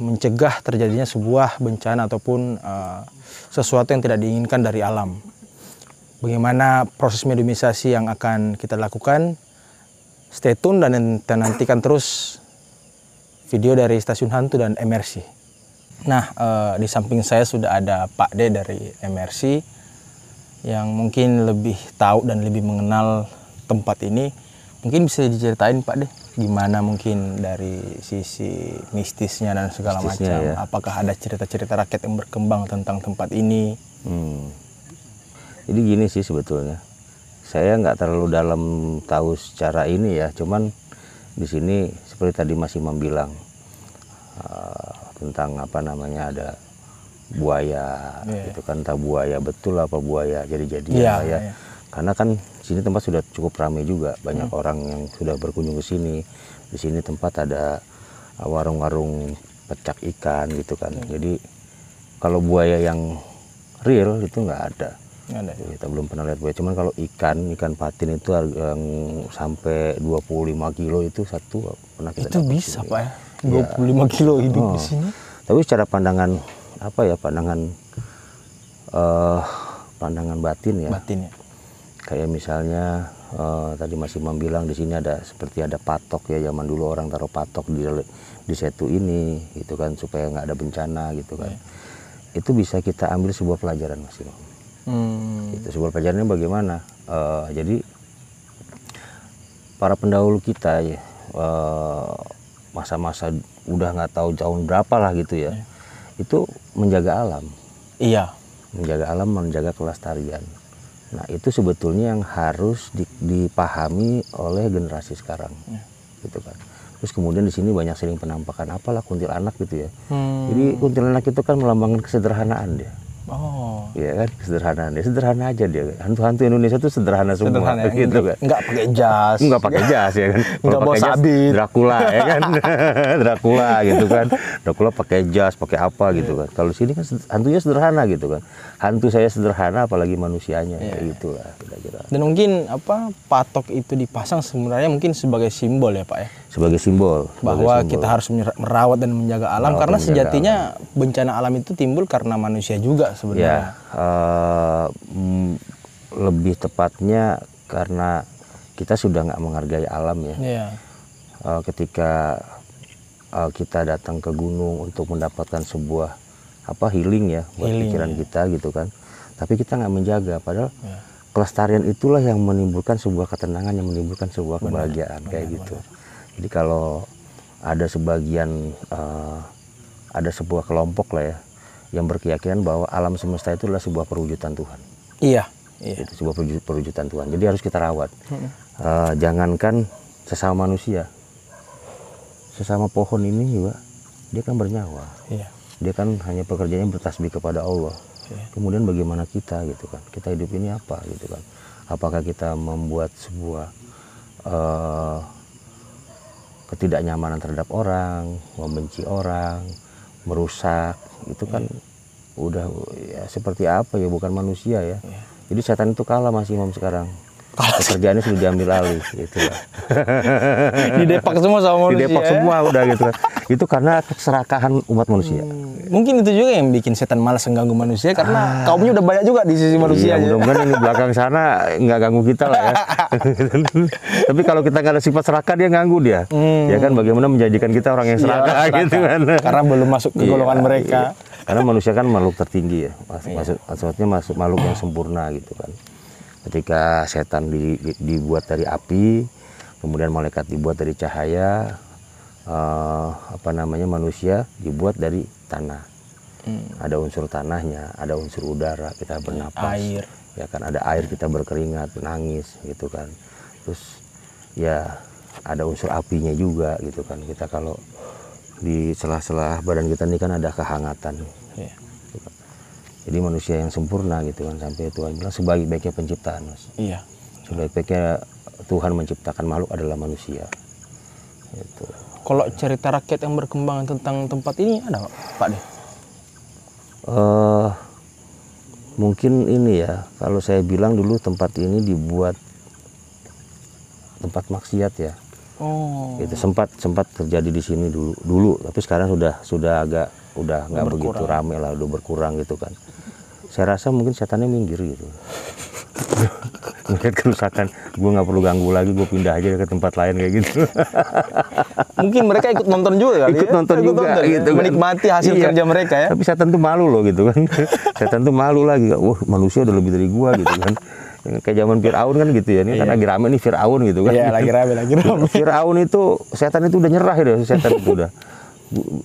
mencegah terjadinya sebuah bencana ataupun sesuatu yang tidak diinginkan dari alam. Bagaimana proses mediumisasi yang akan kita lakukan? Stay tune dan nantikan terus video dari Stasiun Hantu dan MRC. Nah, di samping saya sudah ada Pak D dari MRC yang mungkin lebih tahu dan lebih mengenal tempat ini. Mungkin bisa diceritain Pak D, gimana mungkin dari sisi mistisnya dan segala macam. Ya. Apakah ada cerita-cerita rakyat yang berkembang tentang tempat ini? Jadi gini sih sebetulnya, saya nggak terlalu dalam tahu secara ini ya, cuman di sini seperti tadi Mas Imam bilang tentang apa namanya ada buaya, itu kan entah buaya betul apa buaya jadi-jadian ya. Karena kan sini tempat sudah cukup ramai juga, banyak orang yang sudah berkunjung ke sini. Di sini tempat ada warung-warung pecak ikan gitu kan. Jadi kalau buaya yang real itu nggak ada. Kita belum pernah lihat buaya. Cuman kalau ikan patin itu yang sampai 25 kilo itu satu pernah kita Itu bisa Pak ya? 25 kilo hidup di sini. Tapi secara pandangan apa ya, pandangan batin ya. Batin ya. Kayak misalnya tadi Mas Imam bilang di sini ada seperti ada patok ya, zaman dulu orang taruh patok di setu ini gitu kan supaya nggak ada bencana gitu kan. Itu bisa kita ambil sebuah pelajaran Mas Imam. Itu sebuah pelajarannya bagaimana? Jadi para pendahulu kita ya masa-masa udah nggak tahu tahun berapa lah gitu ya, itu menjaga alam. Iya. Menjaga alam, menjaga kelestarian. Nah itu sebetulnya yang harus dipahami oleh generasi sekarang, gitu kan. Terus kemudian di sini banyak sering penampakan apalah kuntilanak gitu ya. Jadi kuntilanak itu kan melambangkan kesederhanaan dia. Oh. Iya kan, kesederhanaan dia, sederhana aja dia. Hantu-hantu Indonesia tuh sederhana semua, gitu kan. Nggak pakai jas. Nggak pakai jas ya kan. Nggak bawa sabit. Dracula ya kan, Dracula gitu kan. Dracula pakai jas, pakai apa gitu kan. Kalau sini kan hantunya sederhana gitu kan. Hantu saya sederhana, apalagi manusianya, kayak gitulah kira-kira. Dan mungkin apa patok itu dipasang sebenarnya mungkin sebagai simbol ya Pak ya. Sebagai simbol. Bahwa kita harus merawat dan menjaga alam, karena sejatinya bencana alam itu timbul karena manusia juga sebenarnya. Ya, lebih tepatnya karena kita sudah nggak menghargai alam ya. Iya. Ketika kita datang ke gunung untuk mendapatkan sebuah healing ya buat pikiran kita gitu kan. Tapi kita nggak menjaga, padahal kelestarian itulah yang menimbulkan sebuah ketenangan, yang menimbulkan sebuah kebahagiaan kayak gitu. Jadi kalau ada sebagian ada sebuah kelompok lah ya yang berkeyakinan bahwa alam semesta itu adalah sebuah perwujudan Tuhan. Iya. Itu sebuah perwujudan Tuhan. Jadi harus kita rawat. Jangankan sesama manusia, sesama pohon ini juga dia kan bernyawa. Iya. Dia kan hanya pekerjaannya bertasbih kepada Allah. Kemudian bagaimana kita gitu kan? Kita hidup ini apa gitu kan? Apakah kita membuat sebuah ketidaknyamanan terhadap orang, membenci orang, merusak, itu kan udah ya seperti apa ya, bukan manusia ya. Jadi setan itu kalah Mas Imam sekarang. Pekerjaannya sudah diambil alih gitu lah. Didepak semua sama manusia. Didepak semua udah gitu kan. Itu karena keserakahan umat manusia. Mungkin itu juga yang bikin setan malas mengganggu manusia, karena kaumnya udah banyak juga di sisi manusia. Iya, mudah-mudahan ini belakang sana nggak ganggu kita lah ya. Tapi kalau kita nggak ada sifat serakah, dia ganggu dia. Ya kan, bagaimana menjadikan kita orang yang serakah gitu kan. Karena belum masuk ke golongan mereka. Karena manusia kan makhluk tertinggi ya. Maksudnya makhluk yang sempurna gitu kan. Ketika setan dibuat dari api, kemudian malaikat dibuat dari cahaya, manusia dibuat dari tanah. Ada unsur tanahnya, ada unsur udara, kita bernapas. Air. Ya kan, ada air, kita berkeringat, menangis gitu kan. Terus ya ada unsur apinya juga gitu kan. Kita kalau di sela-sela badan kita ini kan ada kehangatan. Iya. Jadi manusia yang sempurna gitu kan, sampai Tuhan bilang sebaik-baiknya penciptaan Mas. Iya. Sebaik-baiknya Tuhan menciptakan makhluk adalah manusia. Gitu. Kalau cerita rakyat yang berkembang tentang tempat ini ada Pak De? Mungkin ini ya, kalau saya bilang dulu tempat ini dibuat tempat maksiat ya. Oh. Itu sempat terjadi di sini dulu, tapi sekarang sudah agak nggak begitu ramai lah, udah berkurang gitu kan. Saya rasa mungkin setannya minggir gitu. Mungkin kerusakan, gue nggak perlu ganggu lagi, gue pindah aja ke tempat lain kayak gitu. Mungkin mereka ikut nonton juga kali Ikut nonton juga gitu kan. Menikmati hasil kerja mereka ya. Tapi setan tuh malu loh gitu kan. Setan tuh malu lagi, wah manusia udah lebih dari gua gitu kan. Kayak zaman Fir'aun kan gitu ya, ini kan lagi rame nih Fir'aun gitu kan. Iya, lagi rame. Fir'aun itu, setan itu udah nyerah ya, setan itu udah.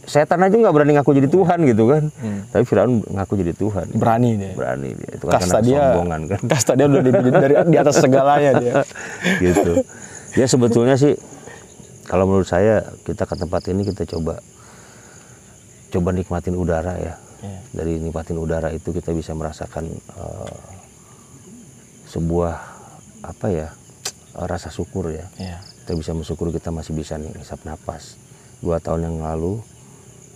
Setan aja nggak berani ngaku jadi Tuhan gitu kan. Tapi Firaun ngaku jadi Tuhan. Berani dia. Berani dia. Itu kan Kasta karena dia, kesombongan kan. kasta dia udah dari di atas segalanya dia. Gitu. Ya sebetulnya sih kalau menurut saya kita ke tempat ini kita coba nikmatin udara ya. Dari nikmatin udara itu kita bisa merasakan sebuah apa ya, rasa syukur ya. Kita bisa bersyukur kita masih bisa ngisap napas. 2 tahun yang lalu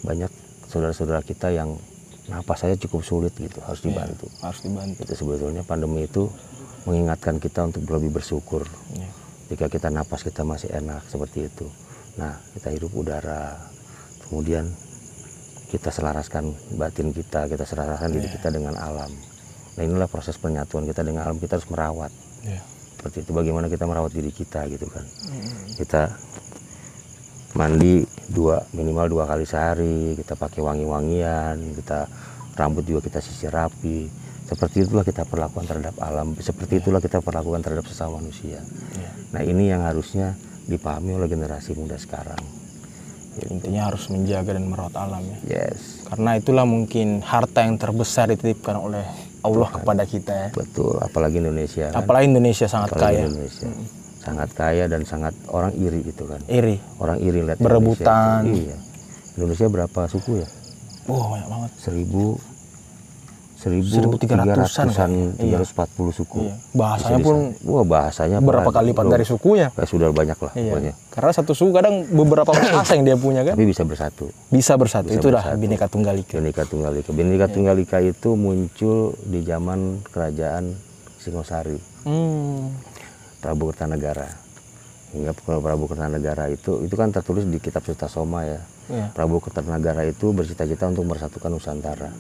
banyak saudara-saudara kita yang napas saya cukup sulit gitu, harus dibantu. Harus dibantu. Itu sebetulnya pandemi itu mengingatkan kita untuk lebih bersyukur. Jika kita napas kita masih enak seperti itu. Nah, kita hirup udara, kemudian kita selaraskan batin kita selaraskan diri kita dengan alam. Nah, inilah proses penyatuan kita dengan alam. Kita harus merawat. Seperti itu, bagaimana kita merawat diri kita gitu kan. Kita mandi minimal 2 kali sehari, kita pakai wangi-wangian, kita rambut juga kita sisir rapi. Seperti itulah kita perlakukan terhadap alam, seperti itulah kita perlakukan terhadap sesama manusia. Nah, ini yang harusnya dipahami oleh generasi muda sekarang. Intinya harus menjaga dan merawat alam ya. Yes. Karena itulah mungkin harta yang terbesar dititipkan oleh Allah kepada kita ya. Betul, apalagi Indonesia kan. Apalagi Indonesia sangat kaya. Indonesia. Sangat kaya dan sangat orang iri gitu kan. Iri. Orang iri lihat berebutan. Indonesia. Iya. Indonesia berapa suku ya? Banyak banget. 1300-an 340 suku. Iya. Bahasanya pun bahasanya berapa kali lipat dari sukunya. Sudah banyak lah pokoknya. Karena satu suku kadang beberapa bahasa yang dia punya kan. Tapi bisa bersatu. Bisa bersatu. Itulah Bhinneka Tunggal Ika. Bhinneka Tunggal Ika itu muncul di zaman kerajaan Singosari. Prabu Kertanegara. Hingga Prabu Kertanegara itu kan tertulis di kitab Sutasoma ya. Prabu Kertanegara itu bercita-cita untuk mempersatukan Nusantara.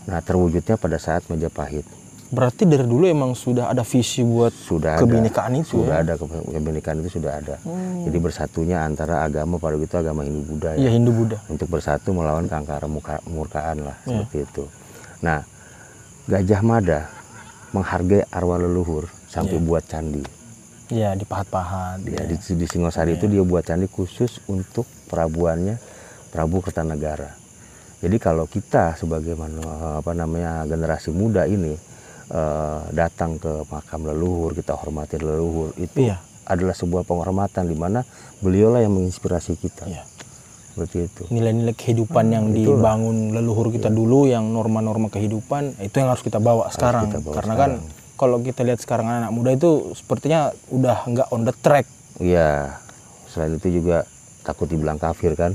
Nah, terwujudnya pada saat Majapahit. Berarti dari dulu emang sudah ada visi buat kebinekaan itu. Sudah ada kebinekaan itu sudah ada. Jadi bersatunya antara agama, pada itu agama Hindu-Buddha ya. Iya, Hindu-Buddha. Untuk bersatu melawan keangkaran murkaan lah seperti itu. Nah, Gajah Mada menghargai arwah leluhur sampai buat candi. Iya, di Pahat-Pahat. Ya, di Singosari itu dia buat candi khusus untuk perabuannya Prabu Kertanegara. Jadi kalau kita sebagai generasi muda ini datang ke makam leluhur, kita hormati leluhur, itu adalah sebuah penghormatan di mana beliaulah yang menginspirasi kita. Seperti itu. Nilai-nilai kehidupan yang dibangun leluhur kita dulu, yang norma-norma kehidupan, itu yang harus kita bawa sekarang. Karena kan kalau kita lihat sekarang anak muda itu sepertinya udah nggak on the track. Iya. Selain itu juga takut dibilang kafir kan.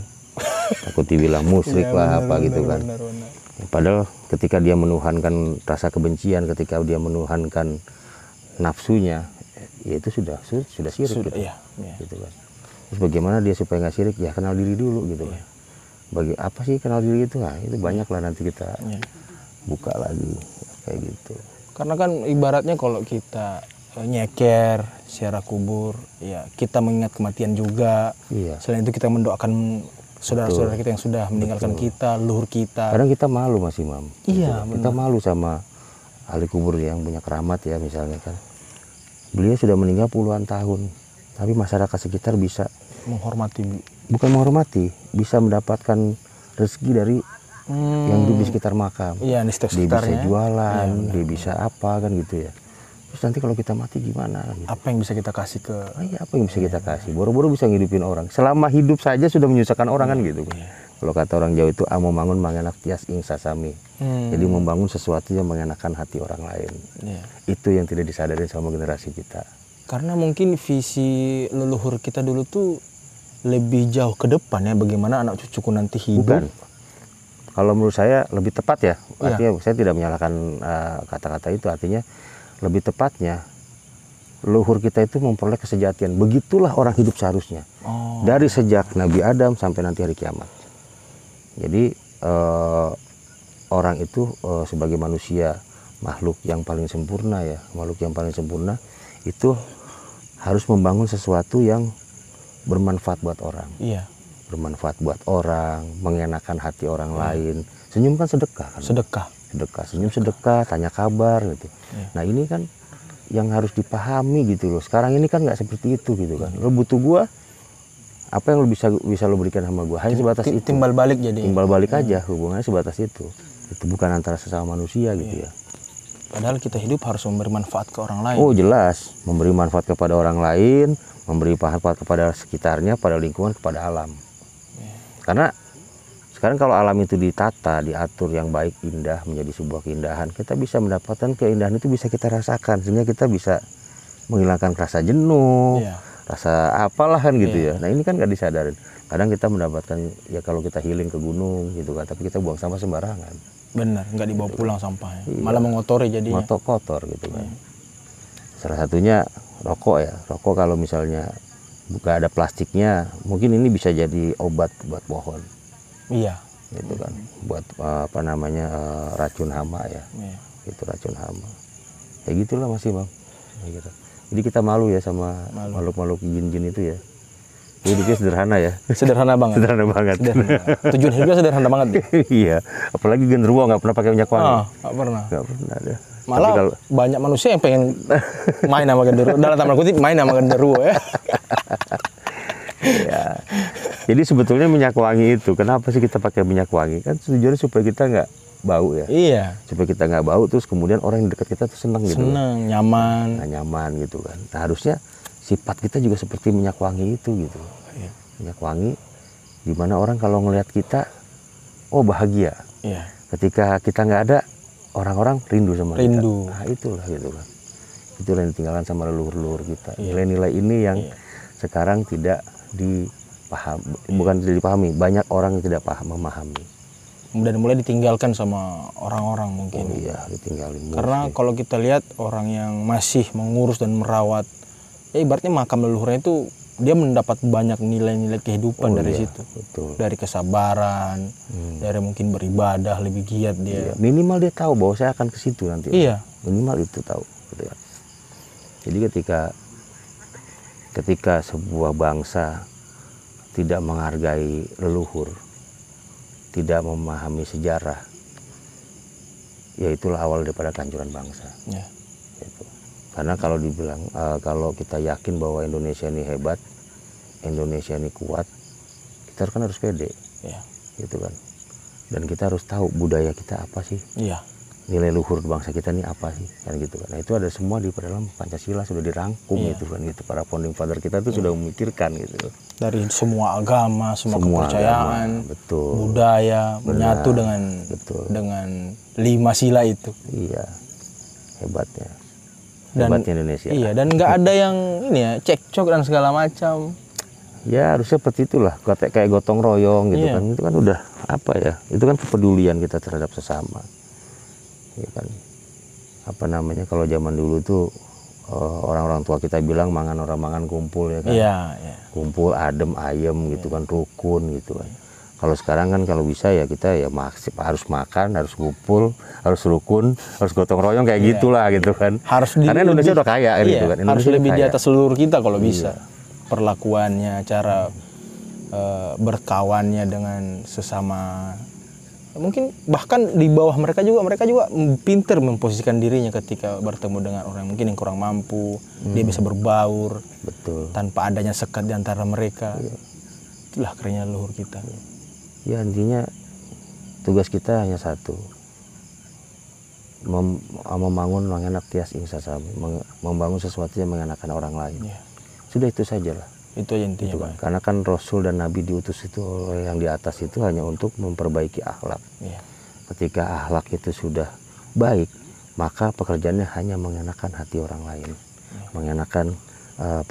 Takut dibilang musyrik lah apa gitu kan. Padahal ketika dia menuhankan rasa kebencian, ketika dia menuhankan nafsunya, ya itu sudah syirik gitu. Gitu kan. Terus bagaimana dia supaya nggak syirik? Ya kenal diri dulu gitu kan. Bagi apa sih kenal diri itu? Nah, itu banyak lah nanti kita buka lagi kayak gitu. Karena kan ibaratnya kalau kita nyeker, ziarah kubur, ya kita mengingat kematian juga. Selain itu kita mendoakan saudara-saudara kita yang sudah meninggalkan kita, leluhur kita. Kadang kita malu Mas Imam. Iya, kita malu sama ahli kubur yang punya keramat ya misalnya kan. Beliau sudah meninggal puluhan tahun, tapi masyarakat sekitar bisa menghormati. Bukan menghormati, bisa mendapatkan rezeki dari yang hidup di sekitar makam. Iya, di sekitarnya. Dia bisa jualan, dia bisa apa kan gitu ya. Terus nanti kalau kita mati gimana? Gitu. Apa yang bisa kita kasih ke? Apa yang bisa kita kasih? Boro-boro bisa ngidupin orang. Selama hidup saja sudah menyusahkan orang kan gitu. Kalau kata orang Jawa itu membangun mengenak tias ing sasami. Jadi membangun sesuatu yang mengenakan hati orang lain. Itu yang tidak disadari sama generasi kita. Karena mungkin visi leluhur kita dulu tuh lebih jauh ke depan ya, bagaimana anak cucuku nanti hidup. Bukan. Kalau menurut saya lebih tepat ya. Artinya saya tidak menyalahkan kata-kata itu, artinya lebih tepatnya leluhur kita itu memperoleh kesejatian. Begitulah orang hidup seharusnya. Dari sejak Nabi Adam sampai nanti hari kiamat. Jadi orang itu sebagai manusia, makhluk yang paling sempurna ya, makhluk yang paling sempurna itu harus membangun sesuatu yang bermanfaat buat orang. Bermanfaat buat orang, mengenakan hati orang lain. Senyum kan sedekah kan? Sedekah, senyum sedekah, tanya kabar gitu. Nah ini kan yang harus dipahami gitu loh. Sekarang ini kan nggak seperti itu gitu kan. Lo butuh gua, Apa yang bisa lo berikan sama gue? Hanya sebatas itu. Timbal balik jadi. Timbal balik aja, hubungannya sebatas itu. Itu bukan antara sesama manusia gitu ya. Padahal kita hidup harus memberi manfaat ke orang lain. Oh jelas, memberi manfaat kepada orang lain, memberi manfaat kepada sekitarnya, pada lingkungan, kepada alam. Karena sekarang kalau alam itu ditata, diatur yang baik, indah, menjadi sebuah keindahan, kita bisa mendapatkan keindahan itu bisa kita rasakan, sehingga kita bisa menghilangkan rasa jenuh, rasa apalah kan gitu ya. Nah ini kan nggak disadarin. Kadang kita mendapatkan ya kalau kita healing ke gunung gitu kan, tapi kita buang sampah sembarangan. Benar, nggak dibawa pulang sampahnya, malah mengotori jadinya. Kotor gitu kan. Salah satunya rokok ya. Rokok kalau misalnya bukan ada plastiknya, mungkin ini bisa jadi obat buat pohon. Iya. Gitu kan, buat apa namanya racun hama ya. Itu racun hama. Ya gitulah masih bang. Ya, gitu. Jadi kita malu ya sama makhluk-makhluk jin-jin itu ya. Hidupnya sederhana ya. Sederhana banget. Sederhana banget. Tujuan hidupnya sederhana banget. Iya. Apalagi genderuwo nggak pernah pakai minyak wangi. Nggak pernah. Nggak pernah ada. Malah banyak manusia yang pengen main sama genderuwo. Dalam tanda kutip main sama genderuwo ya. Ya. Jadi sebetulnya minyak wangi itu, kenapa sih kita pakai minyak wangi? Kan tujuannya supaya kita nggak bau ya. Iya. Supaya kita nggak bau, terus kemudian orang yang dekat kita tuh senang gitu. Senang, nyaman. Nah, nyaman gitu kan. Nah, harusnya sifat kita juga seperti minyak wangi itu gitu. Minyak wangi, dimana orang kalau ngelihat kita, oh bahagia. Iya. Ketika kita nggak ada, orang-orang rindu sama kita. Nah itulah gitu kan. Itulah yang ditinggalkan sama leluhur-leluhur kita. Nilai-nilai ini yang sekarang tidak dipahami, bukan tidak dipahami, banyak orang yang tidak memahami. Dan mulai ditinggalkan sama orang-orang mungkin. Oh iya, ditinggalin. Karena kalau kita lihat orang yang masih mengurus dan merawat, ya ibaratnya makam leluhurnya itu dia mendapat banyak nilai-nilai kehidupan dari situ. Betul. Dari kesabaran, dari mungkin beribadah lebih giat dia. Minimal dia tahu bahwa saya akan ke situ nanti. Iya. Minimal itu tahu. Gitu ya. Jadi ketika sebuah bangsa tidak menghargai leluhur, tidak memahami sejarah, ya itulah awal daripada kehancuran bangsa. Ya. Gitu. Karena kalau dibilang, kalau kita yakin bahwa Indonesia ini hebat, Indonesia ini kuat, kita kan harus pede, gitu kan. Dan kita harus tahu budaya kita apa sih, nilai luhur bangsa kita ini apa sih, kan gitu kan. Nah itu ada semua di dalam Pancasila sudah dirangkum gitu kan, gitu. Para founding father kita tuh sudah memikirkan gitu. Dari semua agama, semua kepercayaan, agama, budaya menyatu dengan 5 sila itu. Iya, hebatnya. Dan Indonesia. Iya, dan nggak ada yang ini ya cekcok dan segala macam. Ya harusnya seperti itulah, kayak gotong royong gitu kan. Itu kan udah apa ya? Itu kan kepedulian kita terhadap sesama. Ya kan. Apa namanya kalau zaman dulu tuh orang-orang tua kita bilang mangan orang mangan kumpul ya kan. Iya. Kumpul adem ayem gitu kan, rukun gitu kan. Kalau sekarang kan kalau bisa ya kita ya harus makan, harus kumpul, harus rukun, harus gotong royong kayak gitulah gitu kan. Karena Indonesia udah kaya gitu kan. Harus lebih di atas seluruh kita kalau bisa. Perlakuannya, cara berkawannya dengan sesama. Mungkin bahkan di bawah mereka juga pinter memposisikan dirinya ketika bertemu dengan orang mungkin yang kurang mampu. Dia bisa berbaur. Betul. Tanpa adanya sekat di antara mereka. Itulah kerennya leluhur kita. Ya intinya tugas kita hanya satu, membangun mengenak tias ingsa sami, membangun sesuatu yang mengenakan orang lain. Sudah itu sajalah. Itu aja intinya gitu kan. Karena kan Rasul dan Nabi diutus itu oleh yang di atas itu hanya untuk memperbaiki akhlak. Ketika akhlak itu sudah baik, maka pekerjaannya hanya mengenakan hati orang lain, mengenakan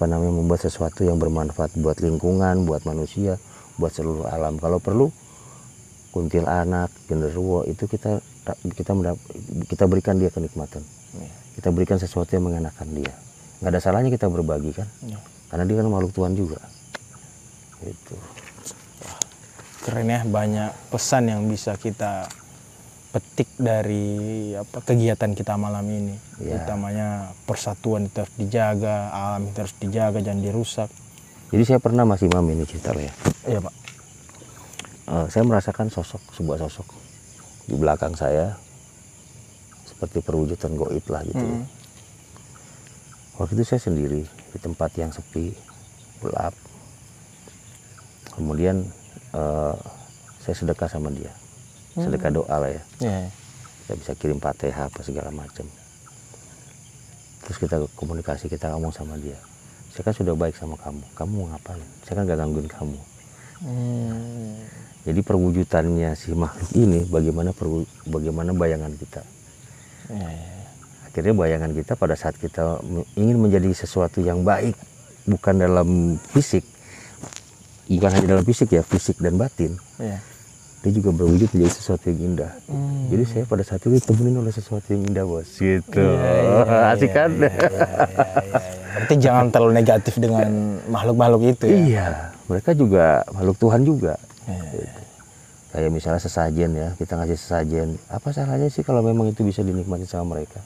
membuat sesuatu yang bermanfaat buat lingkungan, buat manusia, buat seluruh alam. Kalau perlu kuntilanak, genderuwo itu kita berikan dia kenikmatan. Kita berikan sesuatu yang mengenakan dia. Nggak ada salahnya kita berbagi kan? Karena dia kan makhluk Tuhan juga. Itu. Keren ya, banyak pesan yang bisa kita petik dari kegiatan kita malam ini. Utamanya persatuan itu harus dijaga, alam itu harus dijaga, jangan dirusak. Jadi saya pernah Mas Imam ini cerita ya. Iya Pak. Saya merasakan sebuah sosok di belakang saya seperti perwujudan goib lah gitu. Waktu itu saya sendiri di tempat yang sepi, gelap. Kemudian saya sedekah sama dia, sedekah doa lah ya. Kita bisa kirim Fatihah apa segala macam. Terus kita komunikasi, kita ngomong sama dia. Saya kan sudah baik sama kamu mau ngapain? Saya kan gak gangguin kamu. Jadi perwujudannya si makhluk ini bagaimana bayangan kita. Akhirnya bayangan kita pada saat kita ingin menjadi sesuatu yang baik, bukan dalam fisik, bukan hanya dalam fisik ya, fisik dan batin. Dia juga berwujud menjadi sesuatu yang indah. Jadi saya pada saat itu ditemenin oleh sesuatu yang indah, bos. Gitu. Asik kan? Berarti jangan terlalu negatif dengan makhluk-makhluk itu ya? Iya. Mereka juga makhluk Tuhan juga. Gitu. Kayak misalnya sesajen ya, kita ngasih sesajen. Apa salahnya sih kalau memang itu bisa dinikmati sama mereka?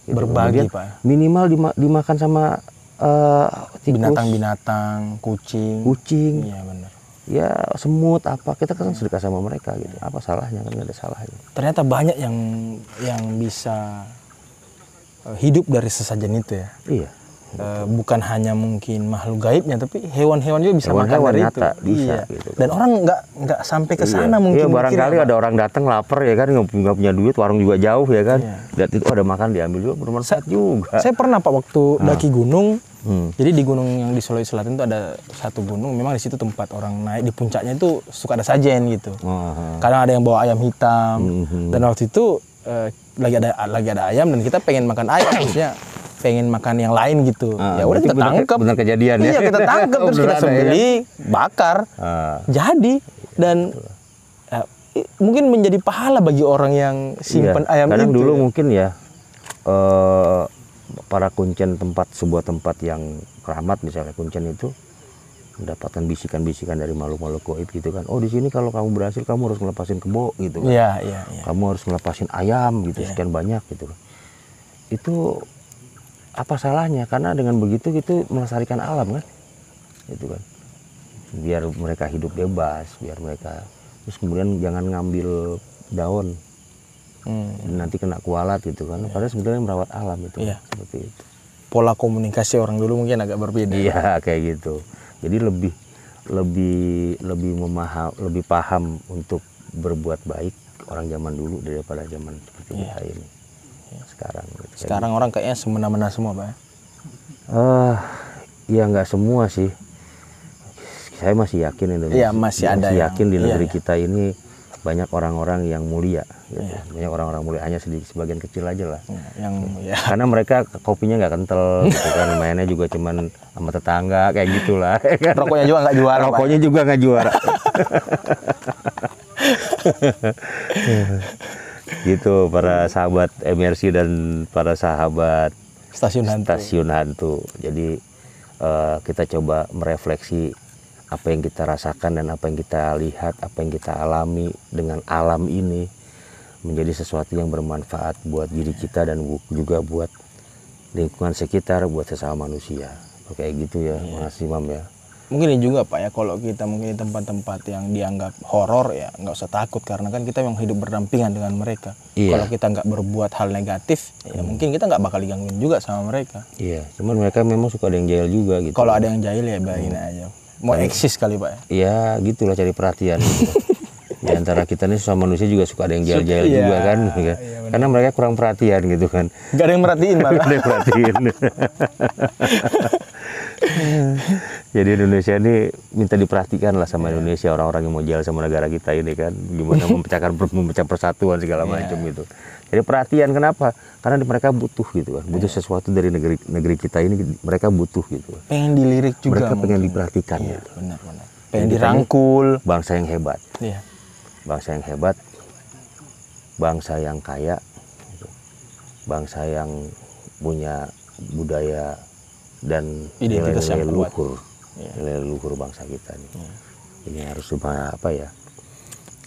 Gitu. Berbagi, kemudian, Pak. Minimal dimakan sama tikus, binatang-binatang, kucing. Iya benar. Ya semut apa, kita kan sedekah sama mereka gitu. Apa salahnya, kan nggak ada salahnya. Ternyata banyak yang bisa hidup dari sesajen itu ya. Iya. Bukan hanya mungkin makhluk gaibnya, tapi hewan-hewan juga bisa makan dari nyata, itu. Bisa, gitu. Dan orang nggak sampai ke sana mungkin. Iya, barangkali ada orang datang lapar ya kan, nggak punya duit, warung juga jauh ya kan. Dan itu ada makan diambil juga, bermanfaat juga. Saya pernah Pak waktu daki gunung. Jadi di gunung yang di Sulawesi Selatan itu ada satu gunung, memang di situ tempat orang naik, di puncaknya itu suka ada sajen gitu. Kadang ada yang bawa ayam hitam. Dan waktu itu lagi ada ayam dan kita pengen makan ayam, maksudnya pengen makan yang lain gitu. Ya udah kita tangkap. Benar kejadian ya. Iya, kita tangkap terus kita sembeli, bakar. Jadi dan mungkin menjadi pahala bagi orang yang simpan ayam itu. Kadang dulu mungkin ya para kuncen sebuah tempat yang keramat, misalnya kuncen itu mendapatkan bisikan-bisikan dari makhluk-makhluk gaib gitu kan. Oh, di sini kalau kamu berhasil kamu harus ngelepasin kebo gitu kan. Iya. Kamu harus ngelepasin ayam gitu, sekian banyak gitu. Itu apa salahnya? Karena dengan begitu itu melestarikan alam kan. Gitu kan. Biar mereka hidup bebas, biar mereka terus kemudian jangan ngambil daun. Nanti kena kualat gitu kan. Padahal sebenarnya merawat alam itu. Seperti itu. Pola komunikasi orang dulu mungkin agak berbeda. Iya, kayak gitu. Jadi lebih paham untuk berbuat baik orang zaman dulu daripada zaman seperti kita ini. Sekarang orang kayaknya semena-mena semua, Pak. Ya nggak semua sih. Saya masih yakin Indonesia. Iya, masih yakin di negeri kita ini banyak orang-orang yang mulia, gitu. Banyak orang-orang mulia, hanya sebagian kecil aja lah. Karena mereka kopinya nggak kental, gitu kan, mainnya juga cuman sama tetangga kayak gitulah. Rokoknya juga nggak juara. Rokoknya juga nggak juara. Gitu para sahabat MRC dan para sahabat stasiun hantu. Jadi kita coba merefleksi apa yang kita rasakan dan apa yang kita lihat, apa yang kita alami dengan alam ini menjadi sesuatu yang bermanfaat buat diri kita dan juga buat lingkungan sekitar, buat sesama manusia. Kayak gitu ya, Mas Imam ya. Mungkin ini juga Pak ya, kalau kita mungkin di tempat-tempat yang dianggap horor ya nggak usah takut, karena kan kita memang hidup berdampingan dengan mereka. Kalau kita nggak berbuat hal negatif, ya mungkin kita nggak bakal digangguin juga sama mereka. Iya, cuman mereka memang suka ada yang jahil juga gitu. Kalau ada yang jahil ya biarin aja. Mau eksis kali Pak ya? Iya, gitulah, cari perhatian gitu. Di antara kita nih sama manusia juga suka ada yang jahil-jahil juga kan. Iya, karena mereka kurang perhatian gitu kan. Gak ada yang merhatiin malah. Gak ada yang perhatiin. Jadi Indonesia ini minta diperhatikan lah sama Indonesia, orang-orang yang mau jahil sama negara kita ini kan. Gimana memecah persatuan segala macam gitu. Jadi perhatian, kenapa? Karena mereka butuh gitu kan, butuh sesuatu dari negeri kita ini, mereka butuh gitu. Pengen dilirik juga. Mereka pengen diperhatikan gitu. Benar-benar. Pengen dirangkul. Bangsa yang hebat. Iya. Bangsa yang hebat, bangsa yang kaya, bangsa yang punya budaya dan nilai-nilai luhur, nilai luhur bangsa kita ini. Ini harus apa ya?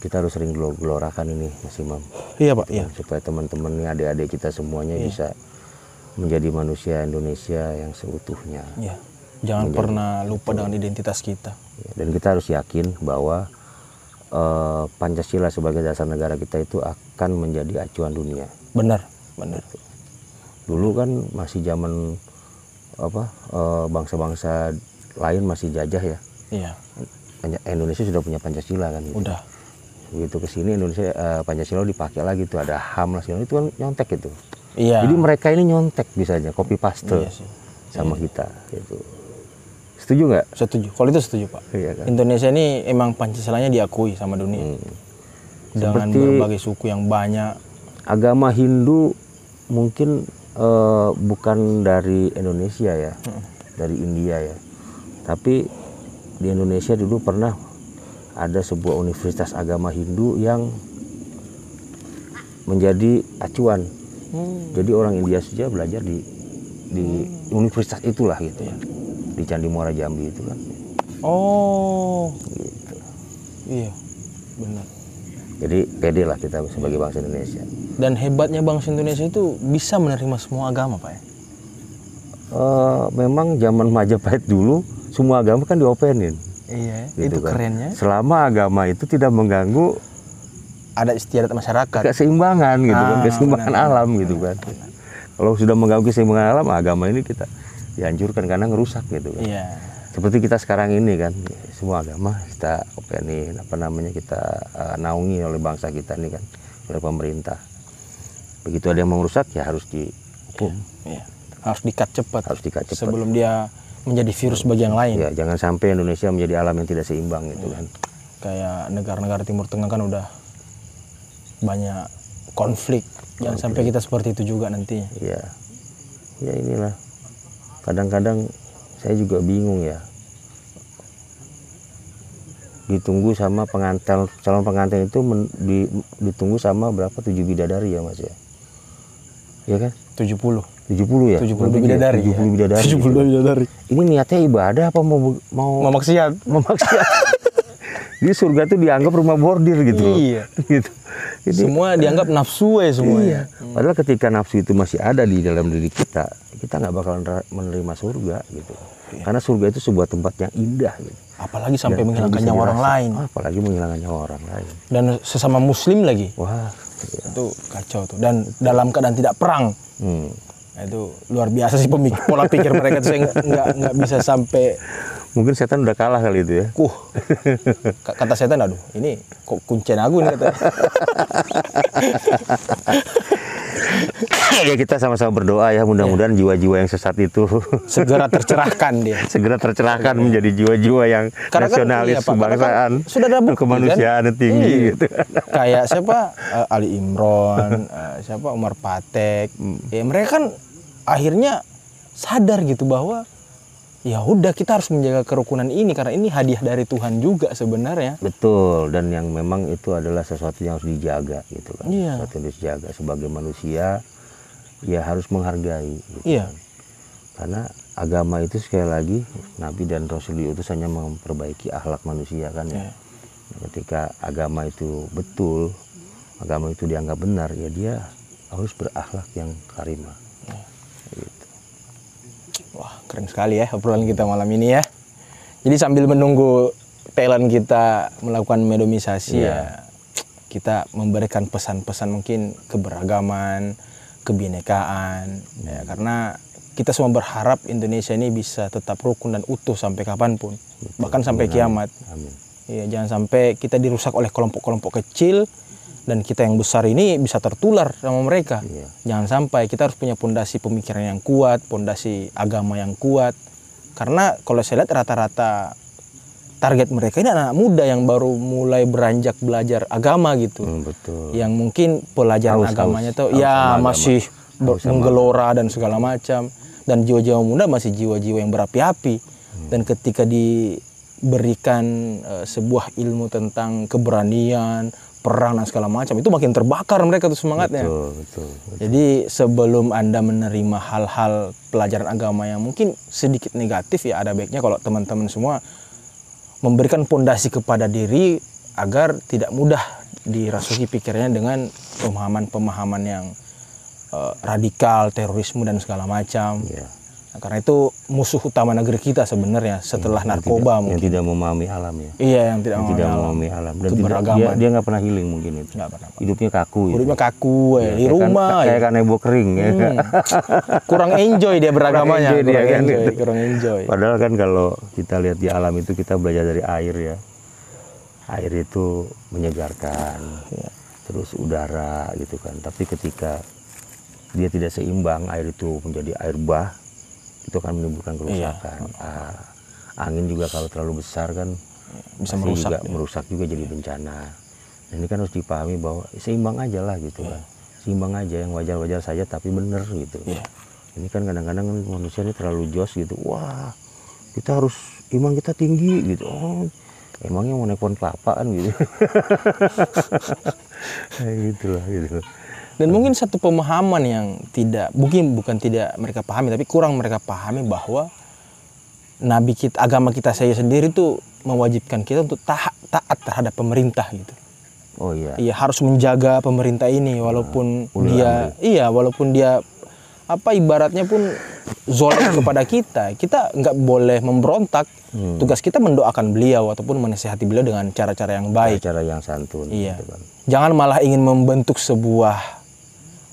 Kita harus sering gelorakan ini, Mas Imam. Iya Pak. Iya. Supaya teman-teman ini, adik-adik kita semuanya bisa menjadi manusia Indonesia yang seutuhnya. Iya. Jangan pernah lupa dengan identitas kita. Dan kita harus yakin bahwa Pancasila sebagai dasar negara kita itu akan menjadi acuan dunia. Benar. Dulu kan masih zaman bangsa-bangsa lain masih jajah ya. Iya. Indonesia sudah punya Pancasila kan gitu. Udah. Begitu ke sini Indonesia Pancasila dipakai lagi tuh, ada HAM lah segala itu kan nyontek itu. Iya. Jadi mereka ini nyontek bisanya, copy paste Iya sih. sama kita gitu. Setuju nggak? Setuju. Kalau itu setuju, Pak. Iya kan? Indonesia ini emang Pancasilanya diakui sama dunia. Dengan Seperti berbagai suku yang banyak. agama Hindu mungkin bukan dari Indonesia ya, dari India ya. Tapi di Indonesia dulu pernah ada sebuah universitas agama Hindu yang menjadi acuan. Jadi orang India saja belajar di universitas itulah gitu ya, di Candi Muara Jambi itu kan. Oh, Gitu. iya, benar. Jadi pede lah kita sebagai bangsa Indonesia. Dan hebatnya bangsa Indonesia itu bisa menerima semua agama, Pak ya? Memang zaman Majapahit dulu semua agama kan diopenin. Iya, Gitu itu kan. kerennya. Selama agama itu tidak mengganggu Ada istiadat masyarakat. keseimbangan gitu kan, Ah, keseimbangan benar. alam gitu kan. Kalau sudah mengganggu keseimbangan alam, agama ini kita dihancurkan karena ngerusak gitu kan. Iya. Seperti kita sekarang ini kan, semua agama kita openin, kita naungi oleh bangsa kita ini kan, oleh pemerintah. Begitu ada yang merusak ya harus dihukum. Iya. Harus dikat cepat. Harus dikat cepat. Sebelum dia menjadi virus bagi yang lain. Ya, jangan sampai Indonesia menjadi alam yang tidak seimbang gitu kan. Kayak negara-negara Timur Tengah kan udah banyak konflik. Jangan sampai kita seperti itu juga nantinya. Iya. Ya inilah. Kadang-kadang saya juga bingung ya. Ditunggu sama pengantin, calon pengantin itu ditunggu sama berapa 7 bidadari ya Mas ya? Iya kan? 70 70 ya? 70 bidadari. 70 bidadari. 70 bidadari. Ini niatnya ibadah apa mau Memaksiat. memaksiat? Jadi surga tuh dianggap rumah bordir gitu loh. Iya. Gitu. Jadi, Semua dianggap nafsu ya semuanya. iya. Padahal ketika nafsu itu masih ada di dalam diri kita nggak bakalan menerima surga gitu. Karena surga itu sebuah tempat yang indah gitu. Apalagi sampai Dan menghilangkan bisa nyawa orang dirasa. lain. Apalagi menghilangkan nyawa orang lain. Dan sesama muslim lagi. Wah. Iya. Itu kacau tuh. Dan dalam keadaan tidak perang. Nah, itu luar biasa sih pola pikir mereka tuh, saya nggak bisa sampai. Mungkin setan udah kalah kali itu ya. Kata setan, aduh ini kok kuncen aku nih kata. Ya kita sama-sama berdoa ya, mudah-mudahan jiwa-jiwa yang sesat itu Segera tercerahkan dia. segera tercerahkan menjadi jiwa-jiwa yang Karena kan, nasionalis, iya, Pak, kebangsaan, karena kan sudah ada bukti, kemanusiaan yang tinggi Iya. gitu. Kayak siapa Ali Imron, siapa Umar Patek. Ya mereka kan akhirnya sadar gitu bahwa ya udah kita harus menjaga kerukunan ini karena ini hadiah dari Tuhan juga sebenarnya. Betul, dan yang memang itu adalah sesuatu yang harus dijaga gitu kan. Iya. Sesuatu yang harus dijaga sebagai manusia, ya harus menghargai gitu. Iya. Karena agama itu sekali lagi Nabi dan Rasul diutus hanya memperbaiki akhlak manusia kan ya. Iya. Ketika agama itu betul, agama itu dianggap benar, ya dia harus berakhlak yang karimah. Gitu. Wah, keren sekali ya obrolan kita malam ini ya. Jadi sambil menunggu talent kita melakukan medomisasi ya, kita memberikan pesan-pesan mungkin keberagaman, kebinekaan ya, karena kita semua berharap Indonesia ini bisa tetap rukun dan utuh sampai kapanpun. Bahkan sampai kiamat. Amin. Ya, jangan sampai kita dirusak oleh kelompok-kelompok kecil dan kita yang besar ini bisa tertular sama mereka. Iya. Jangan sampai, kita harus punya pondasi pemikiran yang kuat, pondasi agama yang kuat. Karena kalau saya lihat rata-rata target mereka ini anak muda yang baru mulai beranjak belajar agama gitu. Betul. Yang mungkin pelajaran agamanya tuh ya masih menggelora dan segala macam. Dan jiwa-jiwa muda masih jiwa-jiwa yang berapi-api. Dan ketika diberikan sebuah ilmu tentang keberanian, perang dan segala macam, itu makin terbakar mereka tuh semangatnya. Betul. Jadi sebelum Anda menerima hal-hal pelajaran agama yang mungkin sedikit negatif, ya ada baiknya kalau teman-teman semua memberikan pondasi kepada diri agar tidak mudah dirasuki pikirannya dengan pemahaman-pemahaman yang radikal, terorisme dan segala macam. Iya. Nah, karena itu musuh utama negeri kita sebenarnya setelah narkoba yang mungkin. tidak memahami alam ya. Iya, yang tidak Yang tidak memahami memahami alam dan keberagaman. dia nggak pernah healing mungkin itu. Nggak pernah. Hidupnya kaku. Hidupnya gitu. kaku Ya, di kayak rumah. kayak kanebo kering ya. Kurang enjoy dia beragamanya. Kurang enjoy dia, kan, gitu. Kurang enjoy. Padahal kan kalau kita lihat di alam itu kita belajar dari air ya. Air itu menyegarkan, terus udara gitu kan. Tapi ketika dia tidak seimbang, air itu menjadi air bah, itu akan menimbulkan kerusakan. Angin juga kalau terlalu besar kan Bisa merusak juga jadi bencana. Nah, ini kan harus dipahami bahwa seimbang aja lah gitu kan. Seimbang aja, yang wajar-wajar saja tapi benar gitu. Ini kan kadang-kadang manusia ini terlalu jos gitu. Wah, kita harus iman kita tinggi gitu. Oh, emangnya mau naik pohon kelapa kan gitu. Kayak gitulah gitu. Dan mungkin satu pemahaman yang bukan tidak mereka pahami, tapi kurang mereka pahami bahwa nabi kita, agama kita saya sendiri itu mewajibkan kita untuk taat terhadap pemerintah gitu. Oh iya. Iya, harus menjaga pemerintah ini walaupun walaupun dia ibaratnya pun zolim kepada kita nggak boleh memberontak. Tugas kita mendoakan beliau ataupun menasihati beliau dengan cara-cara yang baik, cara yang santun. Iya. Gitu kan. Jangan malah ingin membentuk sebuah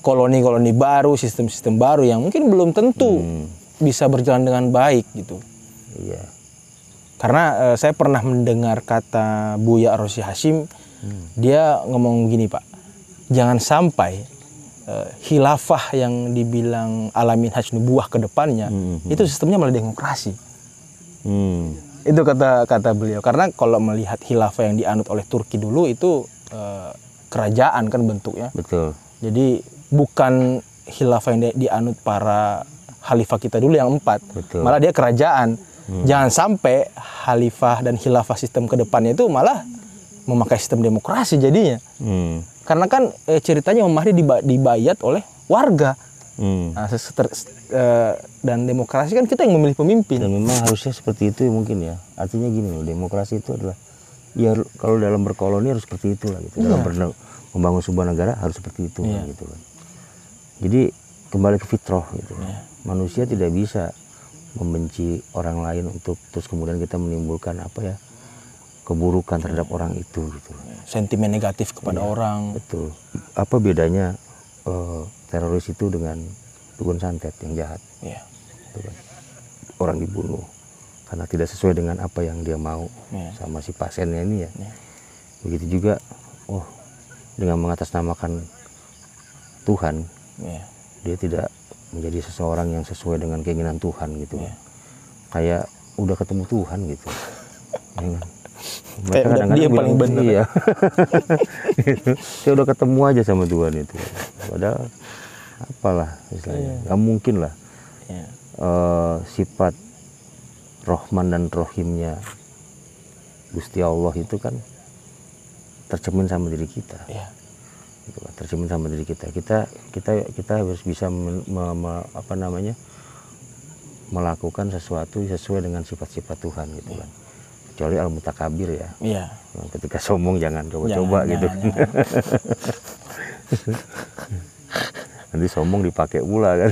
koloni-koloni baru, sistem-sistem baru yang mungkin belum tentu bisa berjalan dengan baik gitu. Iya. Karena saya pernah mendengar kata Buya Rosi Hashim, dia ngomong gini Pak, jangan sampai khilafah yang dibilang alamin haj nubuah ke depannya itu sistemnya malah demokrasi. Itu kata beliau. Karena kalau melihat khilafah yang dianut oleh Turki dulu itu kerajaan kan bentuknya. Betul. Jadi bukan khilafah yang dianut para khalifah kita dulu yang 4. Betul. Malah dia kerajaan. Jangan sampai khalifah dan khilafah sistem ke depannya itu malah memakai sistem demokrasi jadinya. Karena kan ceritanya Mahdi dibayat oleh warga. Nah, dan demokrasi kan kita yang memilih pemimpin. Dan memang harusnya seperti itu mungkin ya. Artinya gini loh, demokrasi itu adalah ya kalau dalam berkoloni harus seperti itulah gitu. Dalam membangun sebuah negara harus seperti itu kan, gitu kan. Jadi kembali ke fitrah gitu. Manusia tidak bisa membenci orang lain untuk terus kemudian kita menimbulkan keburukan terhadap orang itu gitu. Sentimen negatif kepada orang. Betul. Apa bedanya teroris itu dengan dukun santet yang jahat? Gitu kan. Orang dibunuh karena tidak sesuai dengan apa yang dia mau sama si pasiennya ini ya. Begitu juga dengan mengatasnamakan Tuhan, dia tidak menjadi seseorang yang sesuai dengan keinginan Tuhan gitu. Kayak udah ketemu Tuhan gitu. Mereka kadang-kadang dia bilang, paling benar. Iya. Gitu. Saya udah ketemu aja sama Tuhan itu. Padahal apalah istilahnya. Gak mungkin lah sifat Rahman dan Rahimnya Gusti Allah itu kan tercermin sama diri kita. Gitu kan, tercermin sama diri kita. Kita harus bisa melakukan sesuatu sesuai dengan sifat-sifat Tuhan gitu kan. Kecuali al-mutakabir ya. Nah, ketika sombong jangan coba-coba gitu. Nanti sombong dipakai pula kan.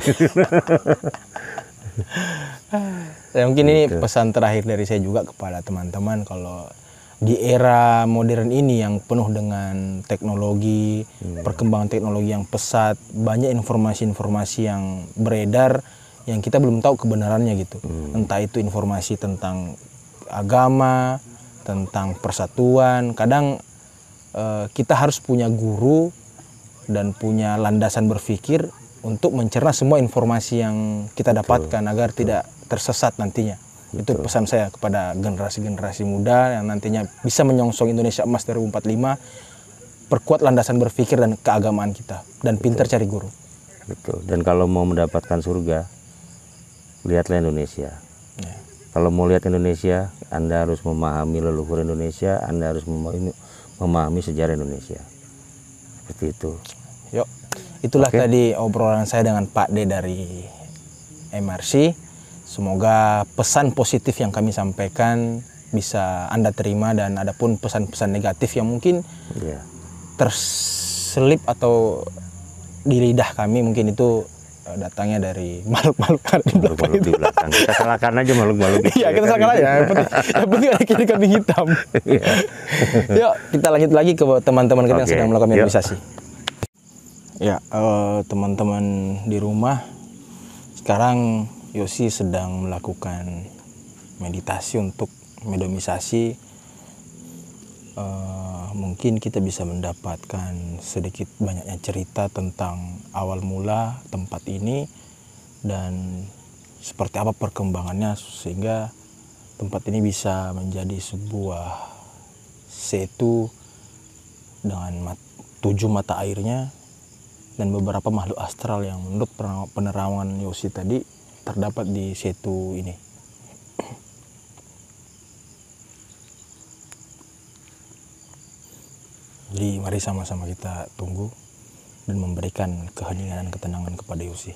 Ya, mungkin ini pesan terakhir dari saya juga kepada teman-teman, kalau di era modern ini yang penuh dengan teknologi, perkembangan teknologi yang pesat, banyak informasi-informasi yang beredar yang kita belum tahu kebenarannya gitu. Entah itu informasi tentang agama, tentang persatuan. Kadang kita harus punya guru dan punya landasan berpikir untuk mencerna semua informasi yang kita dapatkan agar tidak tersesat nantinya. Itu pesan saya kepada generasi-generasi muda yang nantinya bisa menyongsong Indonesia Emas 2045. Perkuat landasan berpikir dan keagamaan kita dan pintar cari guru. Betul. Dan kalau mau mendapatkan surga, lihatlah Indonesia. Kalau mau lihat Indonesia, Anda harus memahami leluhur Indonesia, Anda harus memahami sejarah Indonesia. Seperti itu. Yuk, itulah tadi obrolan saya dengan Pak D dari MRC. Semoga pesan positif yang kami sampaikan bisa Anda terima, dan adapun pesan-pesan negatif yang mungkin terselip atau di lidah kami mungkin itu datangnya dari makhluk-makhluk ada di belakang. Makhluk-makhluk di belakang. Kita salahkan aja makhluk-makhluk. Iya, kita salahkan aja. Yang penting ada kiri kambing hitam. Yuk, kita lanjut lagi ke teman-teman kita yang sedang melakukan meditasi. Ya, teman-teman di rumah, sekarang Yosi sedang melakukan meditasi untuk medomisasi. Mungkin kita bisa mendapatkan sedikit banyaknya cerita tentang awal mula tempat ini dan seperti apa perkembangannya sehingga tempat ini bisa menjadi sebuah setu dengan 7 mata airnya dan beberapa makhluk astral yang menurut penerawangan Yosi tadi terdapat di setu ini. Jadi mari sama-sama kita tunggu dan memberikan keheningan dan ketenangan kepada Yosi.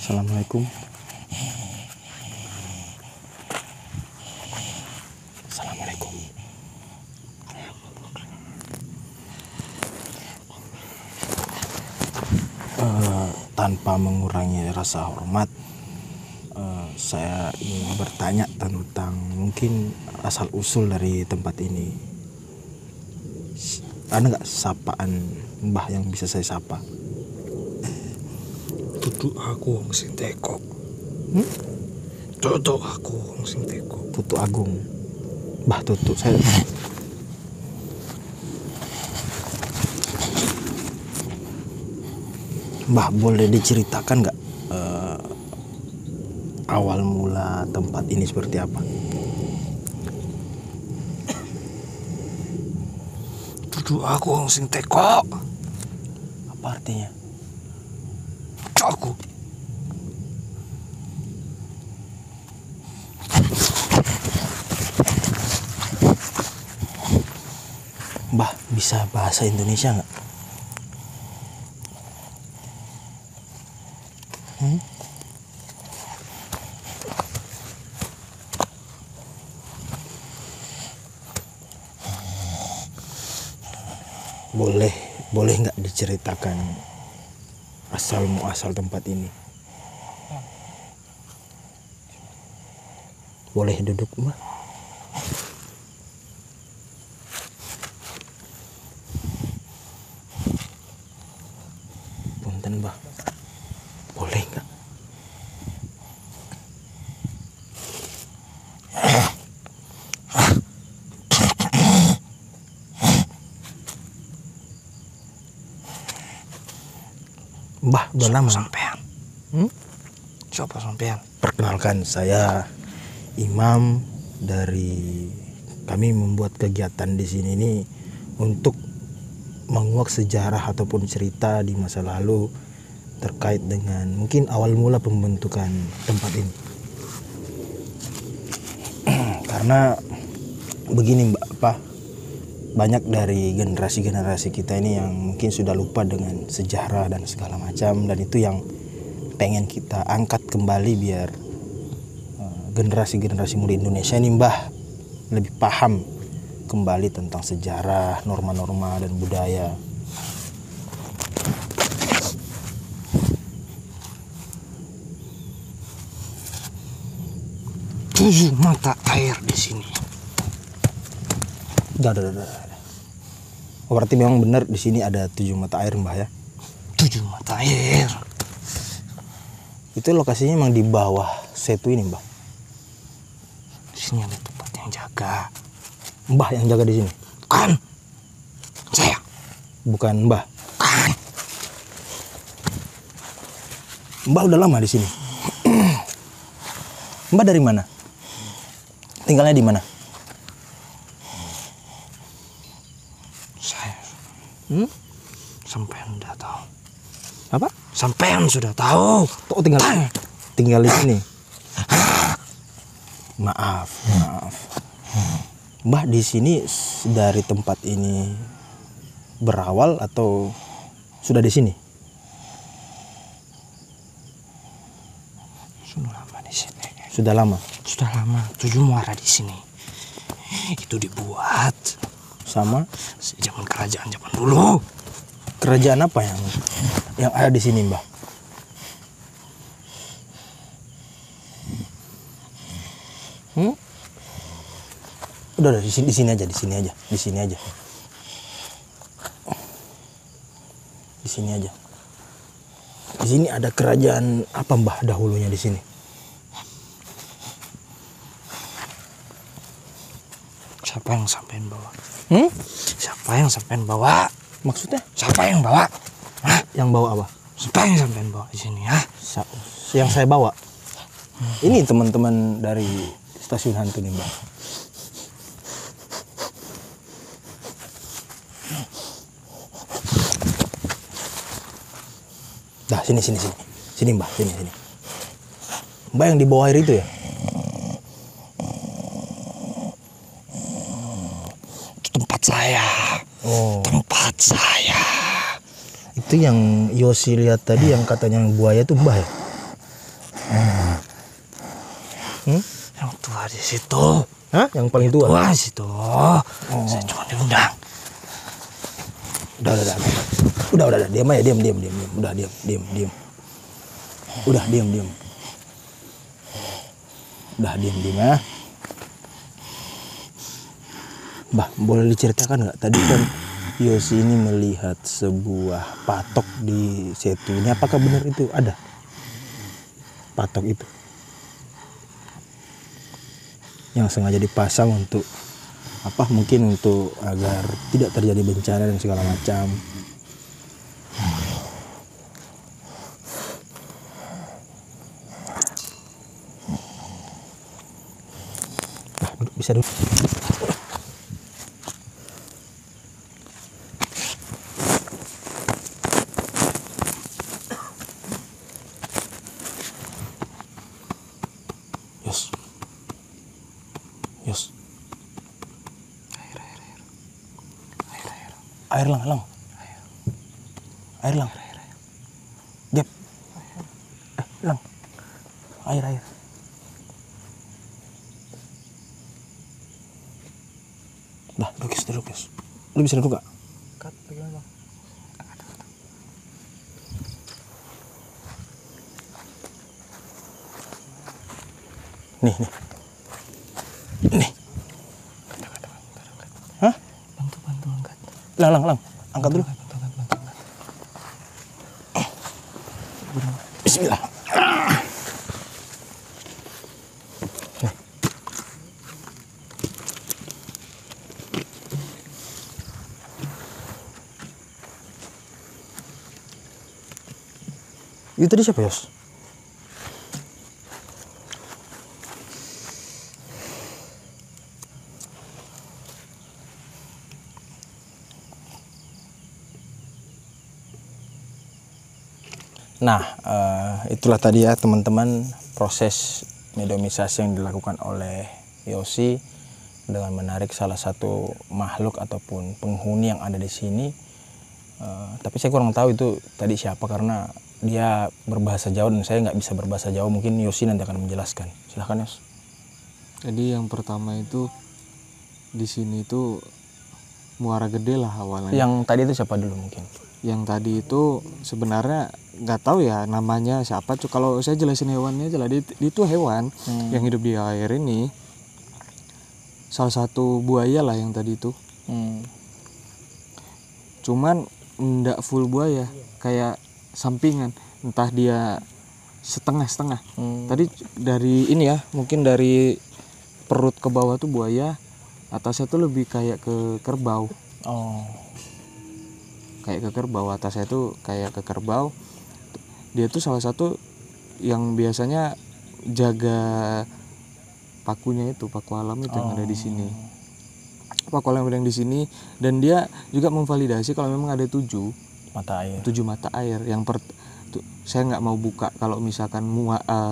Assalamualaikum. Assalamualaikum. Tanpa mengurangi rasa hormat, saya ingin bertanya tentang mungkin asal usul dari tempat ini. Ada nggak sapaan Mbah yang bisa saya sapa? Tutu aku wong sing teko. Tutu aku wong sing teko. Tutu Agung. Mbah Tutu saya. Mbah, boleh diceritakan nggak awal mula tempat ini seperti apa? Tutu aku wong sing teko. Apa artinya? Aku. Mbah, bisa bahasa Indonesia nggak? Boleh nggak diceritakan asal muasal tempat ini? Boleh duduk, Mbak? Punten, Mbak. Boleh nggak? Mbah, udah lama sampean. Siapa sampean? Perkenalkan, saya Imam dari kami membuat kegiatan di sini ini untuk menguak sejarah ataupun cerita di masa lalu terkait dengan mungkin awal mula pembentukan tempat ini. Karena begini Mbak, banyak dari generasi-generasi kita ini yang mungkin sudah lupa dengan sejarah dan segala macam, dan itu yang pengen kita angkat kembali biar generasi-generasi muda Indonesia ini Mbah lebih paham kembali tentang sejarah, norma-norma dan budaya. Tujuh mata air di sini. Udah. Oh, berarti memang benar di sini ada 7 mata air, Mbah ya? 7 mata air. Itu lokasinya memang di bawah setu ini, Mbah. Di sini ada tempat yang jaga. Mbah yang jaga di sini? Kan? Saya. Bukan Mbah. Kan? Mbah udah lama di sini. Mbah dari mana? Tinggalnya di mana? Saya sampean udah tahu. Apa? Sampean sudah tahu. Oh, tinggal di sini. Maaf. Mbah di sini dari tempat ini berawal atau sudah di sini? Sudah lama di sini. Sudah lama. Sudah lama. 7 muara di sini. Itu dibuat Sama zaman kerajaan zaman dulu. kerajaan apa yang ada di sini, Mbah? Udah di sini aja. Di sini ada kerajaan apa, Mbah, dahulunya di sini? Siapa yang sampean bawa? Siapa yang sampean bawa? Maksudnya? Siapa yang bawa? Hah? Yang bawa apa? Siapa yang sampean bawa di sini ya? Yang saya bawa. Ini teman-teman dari stasiun hantu nih, Mbah. Dah, sini. Sini, Mbah, sini. Mbah yang di bawah air itu ya? Itu tempat saya. Oh, Tempat saya. itu yang Yosi lihat tadi yang katanya buaya itu Mbah ya? Yang tua di situ. Hah? Yang paling tua? Tua di situ. Saya cuma diundang. Udah, diam aja, diam. Udah, diam. Udah, diam. Udah, diam ya. Mbah, boleh diceritakan nggak? Tadi kan Yosi ini melihat sebuah patok di Setu ini. Apakah benar itu ada patok itu yang sengaja dipasang untuk apa? Mungkin untuk agar tidak terjadi bencana dan segala macam. Nah, bisa duduk. Yos. Air lang. Gep. Lang. Air. Dah, duduk, Yos. Lu bisa duduk gak? Nih. Hah? Bantu angkat. Lang. Angkat dulu. Bismillah. Nih. Itu tadi siapa, Yos? Nah, itulah tadi ya teman-teman proses mediumisasi yang dilakukan oleh Yosi dengan menarik salah satu makhluk ataupun penghuni yang ada di sini. Tapi saya kurang tahu itu tadi siapa karena dia berbahasa Jawa dan saya nggak bisa berbahasa Jawa. Mungkin Yosi nanti akan menjelaskan. Silahkan, Yos. Jadi yang pertama itu di sini itu muara gede lah awalnya. Yang tadi itu siapa dulu mungkin? Yang tadi itu sebenarnya nggak tahu ya namanya siapa. Kalau saya jelasin hewannya aja lah, dia itu hewan yang hidup di air ini. Salah satu buaya lah yang tadi itu. Cuman nggak full buaya, kayak sampingan. Entah dia setengah-setengah. Tadi dari ini ya, mungkin dari perut ke bawah tuh buaya, atasnya tuh lebih kayak ke kerbau. Oh. Kayak ke kerbau, atasnya tuh kayak ke kerbau. Dia tuh salah satu yang biasanya jaga pakunya itu, paku alam itu yang ada di sini. Paku alam yang di sini, dan dia juga memvalidasi kalau memang ada 7 Mata air. mata air. Saya nggak mau buka kalau misalkan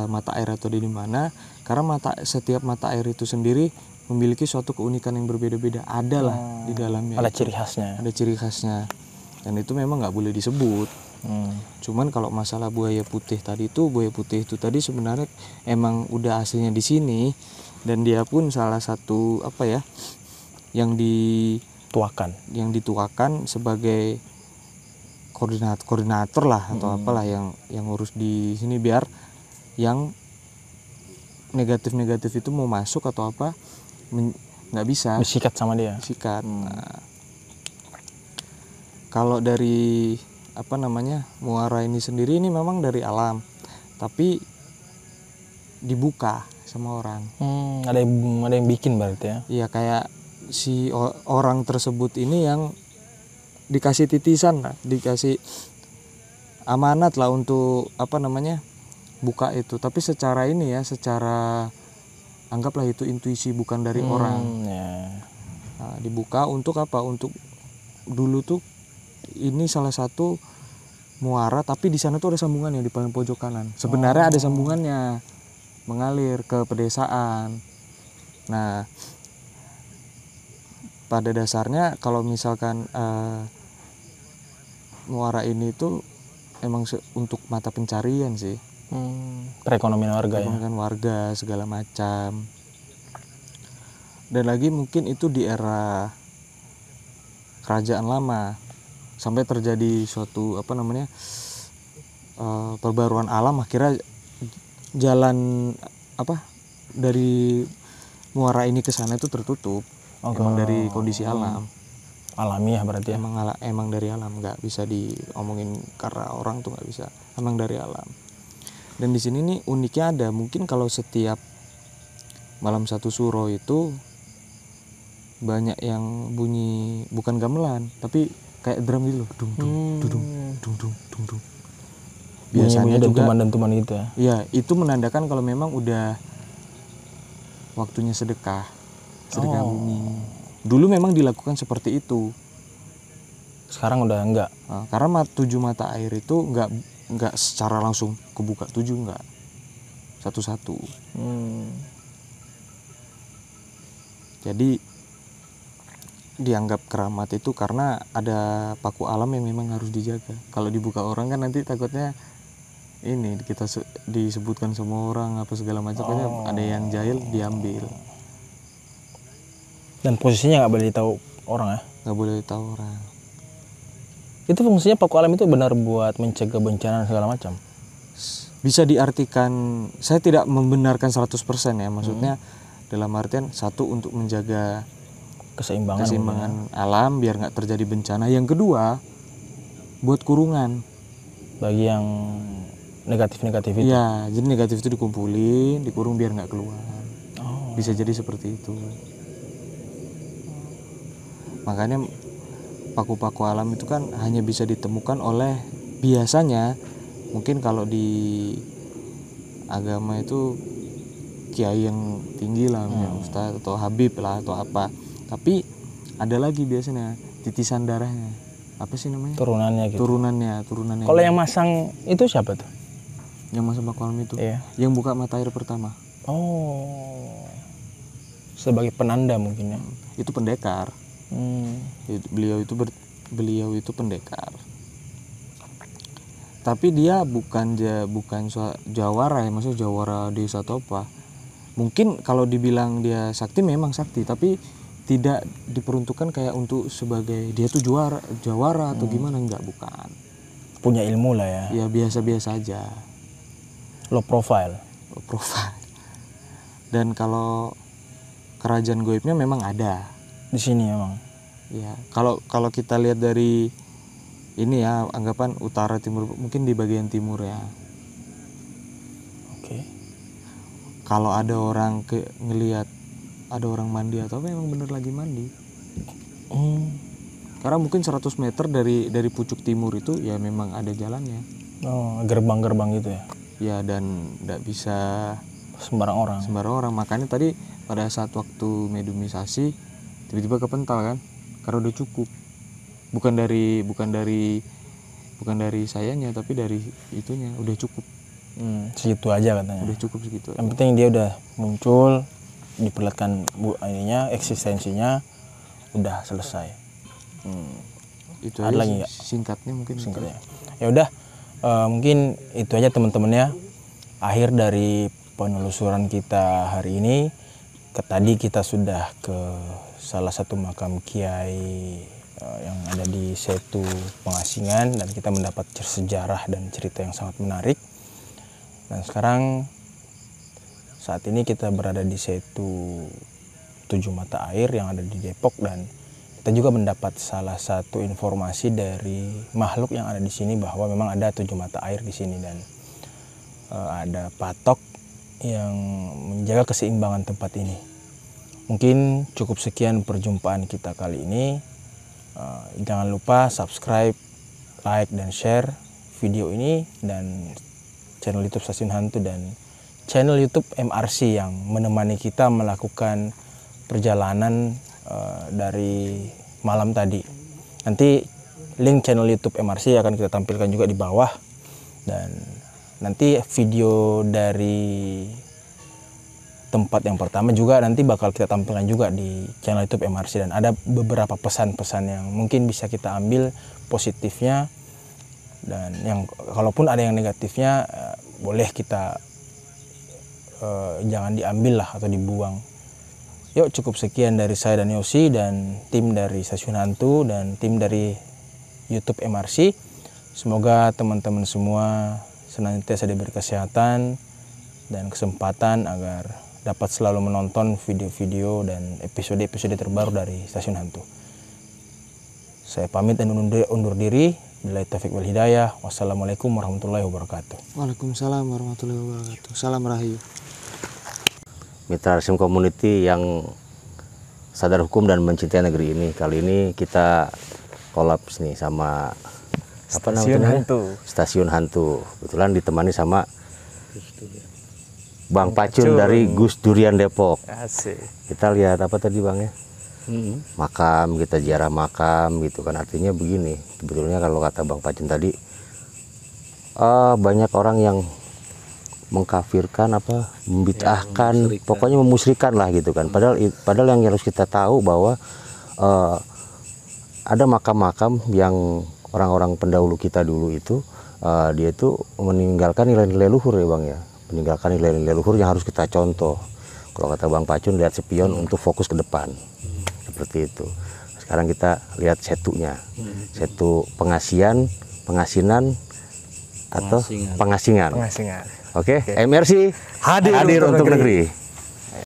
mata air atau di mana, karena setiap mata air itu sendiri memiliki suatu keunikan yang berbeda-beda. Ada lah di dalamnya. Ada ciri khasnya. Ada ciri khasnya. Dan itu memang nggak boleh disebut. Cuman kalau masalah buaya putih tadi tadi sebenarnya emang udah aslinya di sini, dan dia pun salah satu yang dituakan sebagai koordinator lah atau apalah yang urus di sini, biar yang negatif itu mau masuk atau apa nggak bisa Disikat sama dia. sikat. Nah, kalau dari muara ini sendiri ini memang dari alam, tapi dibuka sama orang. Ada yang bikin berarti ya. Iya, kayak si orang tersebut ini yang dikasih titisan lah, dikasih amanat lah untuk buka itu. Tapi secara anggaplah itu intuisi, bukan dari orang. Nah, dibuka untuk apa? Untuk dulu tuh ini salah satu muara, tapi di sana tuh ada sambungannya di paling pojok kanan. Sebenarnya ada sambungannya mengalir ke pedesaan. Nah, pada dasarnya kalau misalkan muara ini tuh emang untuk mata pencarian sih. Perekonomian warga ya. Perekonomian warga segala macam. Dan lagi mungkin itu di era kerajaan lama, sampai terjadi suatu perbaruan alam, akhirnya jalan dari muara ini ke sana itu tertutup. Emang dari kondisi alam. Alamiah berarti ya. Emang dari alam, nggak bisa diomongin karena orang tuh nggak bisa. Emang dari alam. Dan di sini nih uniknya ada, mungkin kalau setiap malam satu suro itu banyak yang bunyi, bukan gamelan tapi kayak drum gitu loh, dung dung dung dung dung dung dung. Biasanya juga dentuman gitu ya. Iya, itu menandakan kalau memang udah waktunya sedekah bumi. Dulu memang dilakukan seperti itu. Sekarang udah enggak. Nah, karena 7 mata air itu enggak secara langsung kebuka 7, enggak. Satu-satu. Jadi dianggap keramat itu karena ada paku alam yang memang harus dijaga. Kalau dibuka orang kan nanti takutnya ini kita disebutkan semua orang apa segala macam, ada yang jahil diambil. Dan posisinya nggak boleh tahu orang ya? Nggak boleh tahu orang. Itu fungsinya paku alam itu benar buat mencegah bencana segala macam? Bisa diartikan, saya tidak membenarkan 100% ya, maksudnya dalam artian satu untuk menjaga keseimbangan alam biar nggak terjadi bencana. Yang kedua, buat kurungan bagi yang negatif-negatif itu. Iya, jadi negatif itu dikumpulin, dikurung biar nggak keluar. Bisa jadi seperti itu. Makanya paku-paku alam itu kan hanya bisa ditemukan oleh, biasanya mungkin kalau di agama itu kiai yang tinggi lah, ustadz atau habib lah atau apa. Tapi ada lagi biasanya titisan darahnya, apa sih namanya? Turunannya gitu. Turunannya. Kalau yang masang itu siapa tuh? Yang masang paku alam itu? Iya. Yang buka mata air pertama. Sebagai penanda mungkin ya. Itu pendekar. Beliau itu pendekar. Tapi dia bukan jawara ya, maksudnya jawara desa atau apa. Mungkin kalau dibilang dia sakti, memang sakti, tapi tidak diperuntukkan kayak untuk sebagai dia tuh jawara atau gimana, enggak, bukan. Punya ilmu lah ya. Ya biasa-biasa aja. Low profile. Dan kalau kerajaan goibnya memang ada Di sini emang. Ya, kalau kita lihat dari ini ya, anggapan utara timur, mungkin di bagian timur ya. Oke. Kalau ada orang ngelihat ada orang mandi atau apa, memang bener lagi mandi. Karena mungkin 100 meter dari pucuk timur itu ya memang ada jalannya. Gerbang-gerbang gitu ya. ya, dan nggak bisa sembarang orang. Makanya tadi pada saat waktu mediumisasi tiba-tiba kepental kan, karena udah cukup, bukan dari sayanya, tapi dari itunya udah cukup. Segitu aja katanya. Udah cukup segitu. Yang penting dia udah muncul, diperlihatkan eksistensinya, udah selesai. Itu Ada aja lagi sih, nggak? singkatnya mungkin. Singkatnya. Ya udah, mungkin itu aja teman-teman ya. Akhir dari penelusuran kita hari ini. Tadi kita sudah ke salah satu makam kiai yang ada di Setu Pengasingan, dan kita mendapat sejarah dan cerita yang sangat menarik. Dan sekarang saat ini kita berada di Setu 7 Mata Air yang ada di Depok, dan kita juga mendapat salah satu informasi dari makhluk yang ada di sini bahwa memang ada 7 mata air di sini, dan ada patok yang menjaga keseimbangan tempat ini. Mungkin cukup sekian perjumpaan kita kali ini. Jangan lupa subscribe, like, dan share video ini, dan channel YouTube Stasiun Hantu dan channel YouTube MRC yang menemani kita melakukan perjalanan dari malam tadi. Nanti link channel YouTube MRC akan kita tampilkan juga di bawah, dan nanti video dari tempat yang pertama juga nanti bakal kita tampilkan juga di channel YouTube MRC, dan ada beberapa pesan-pesan yang mungkin bisa kita ambil positifnya, dan yang kalaupun ada yang negatifnya boleh kita jangan diambil lah atau dibuang. Yuk, cukup sekian dari saya dan Yosi dan tim dari Stasiun Hantu dan tim dari YouTube MRC. Semoga teman-teman semua senantiasa diberi kesehatan dan kesempatan agar dapat selalu menonton video-video dan episode-episode terbaru dari Stasiun Hantu. Saya pamit dan undur diri. Billahi taufiq wal hidayah. Wassalamualaikum warahmatullahi wabarakatuh. Waalaikumsalam warahmatullahi wabarakatuh. Salam Rahayu. Mitra Resim Community yang sadar hukum dan mencintai negeri ini. Kali ini kita kolaps nih sama Stasiun Hantu. Stasiun Hantu. Kebetulan ditemani sama Bang Pacun dari Gus Durian Depok. Asik. Kita lihat apa tadi Bang ya? Makam, kita ziarah makam gitu kan. Artinya begini, sebetulnya kalau kata Bang Pacun tadi, banyak orang yang mengkafirkan, membid'ahkan, pokoknya memusyrikan lah gitu kan. Padahal yang harus kita tahu bahwa ada makam-makam yang orang-orang pendahulu kita dulu itu dia itu meninggalkan nilai-nilai luhur ya Bang ya, meninggalkan nilai-nilai luhur yang harus kita contoh. Kalau kata Bang Pacun, lihat spion untuk fokus ke depan, seperti itu. Sekarang kita lihat setunya, setu Pengasinan atau Pengasingan. Oke, MRC hadir untuk negeri.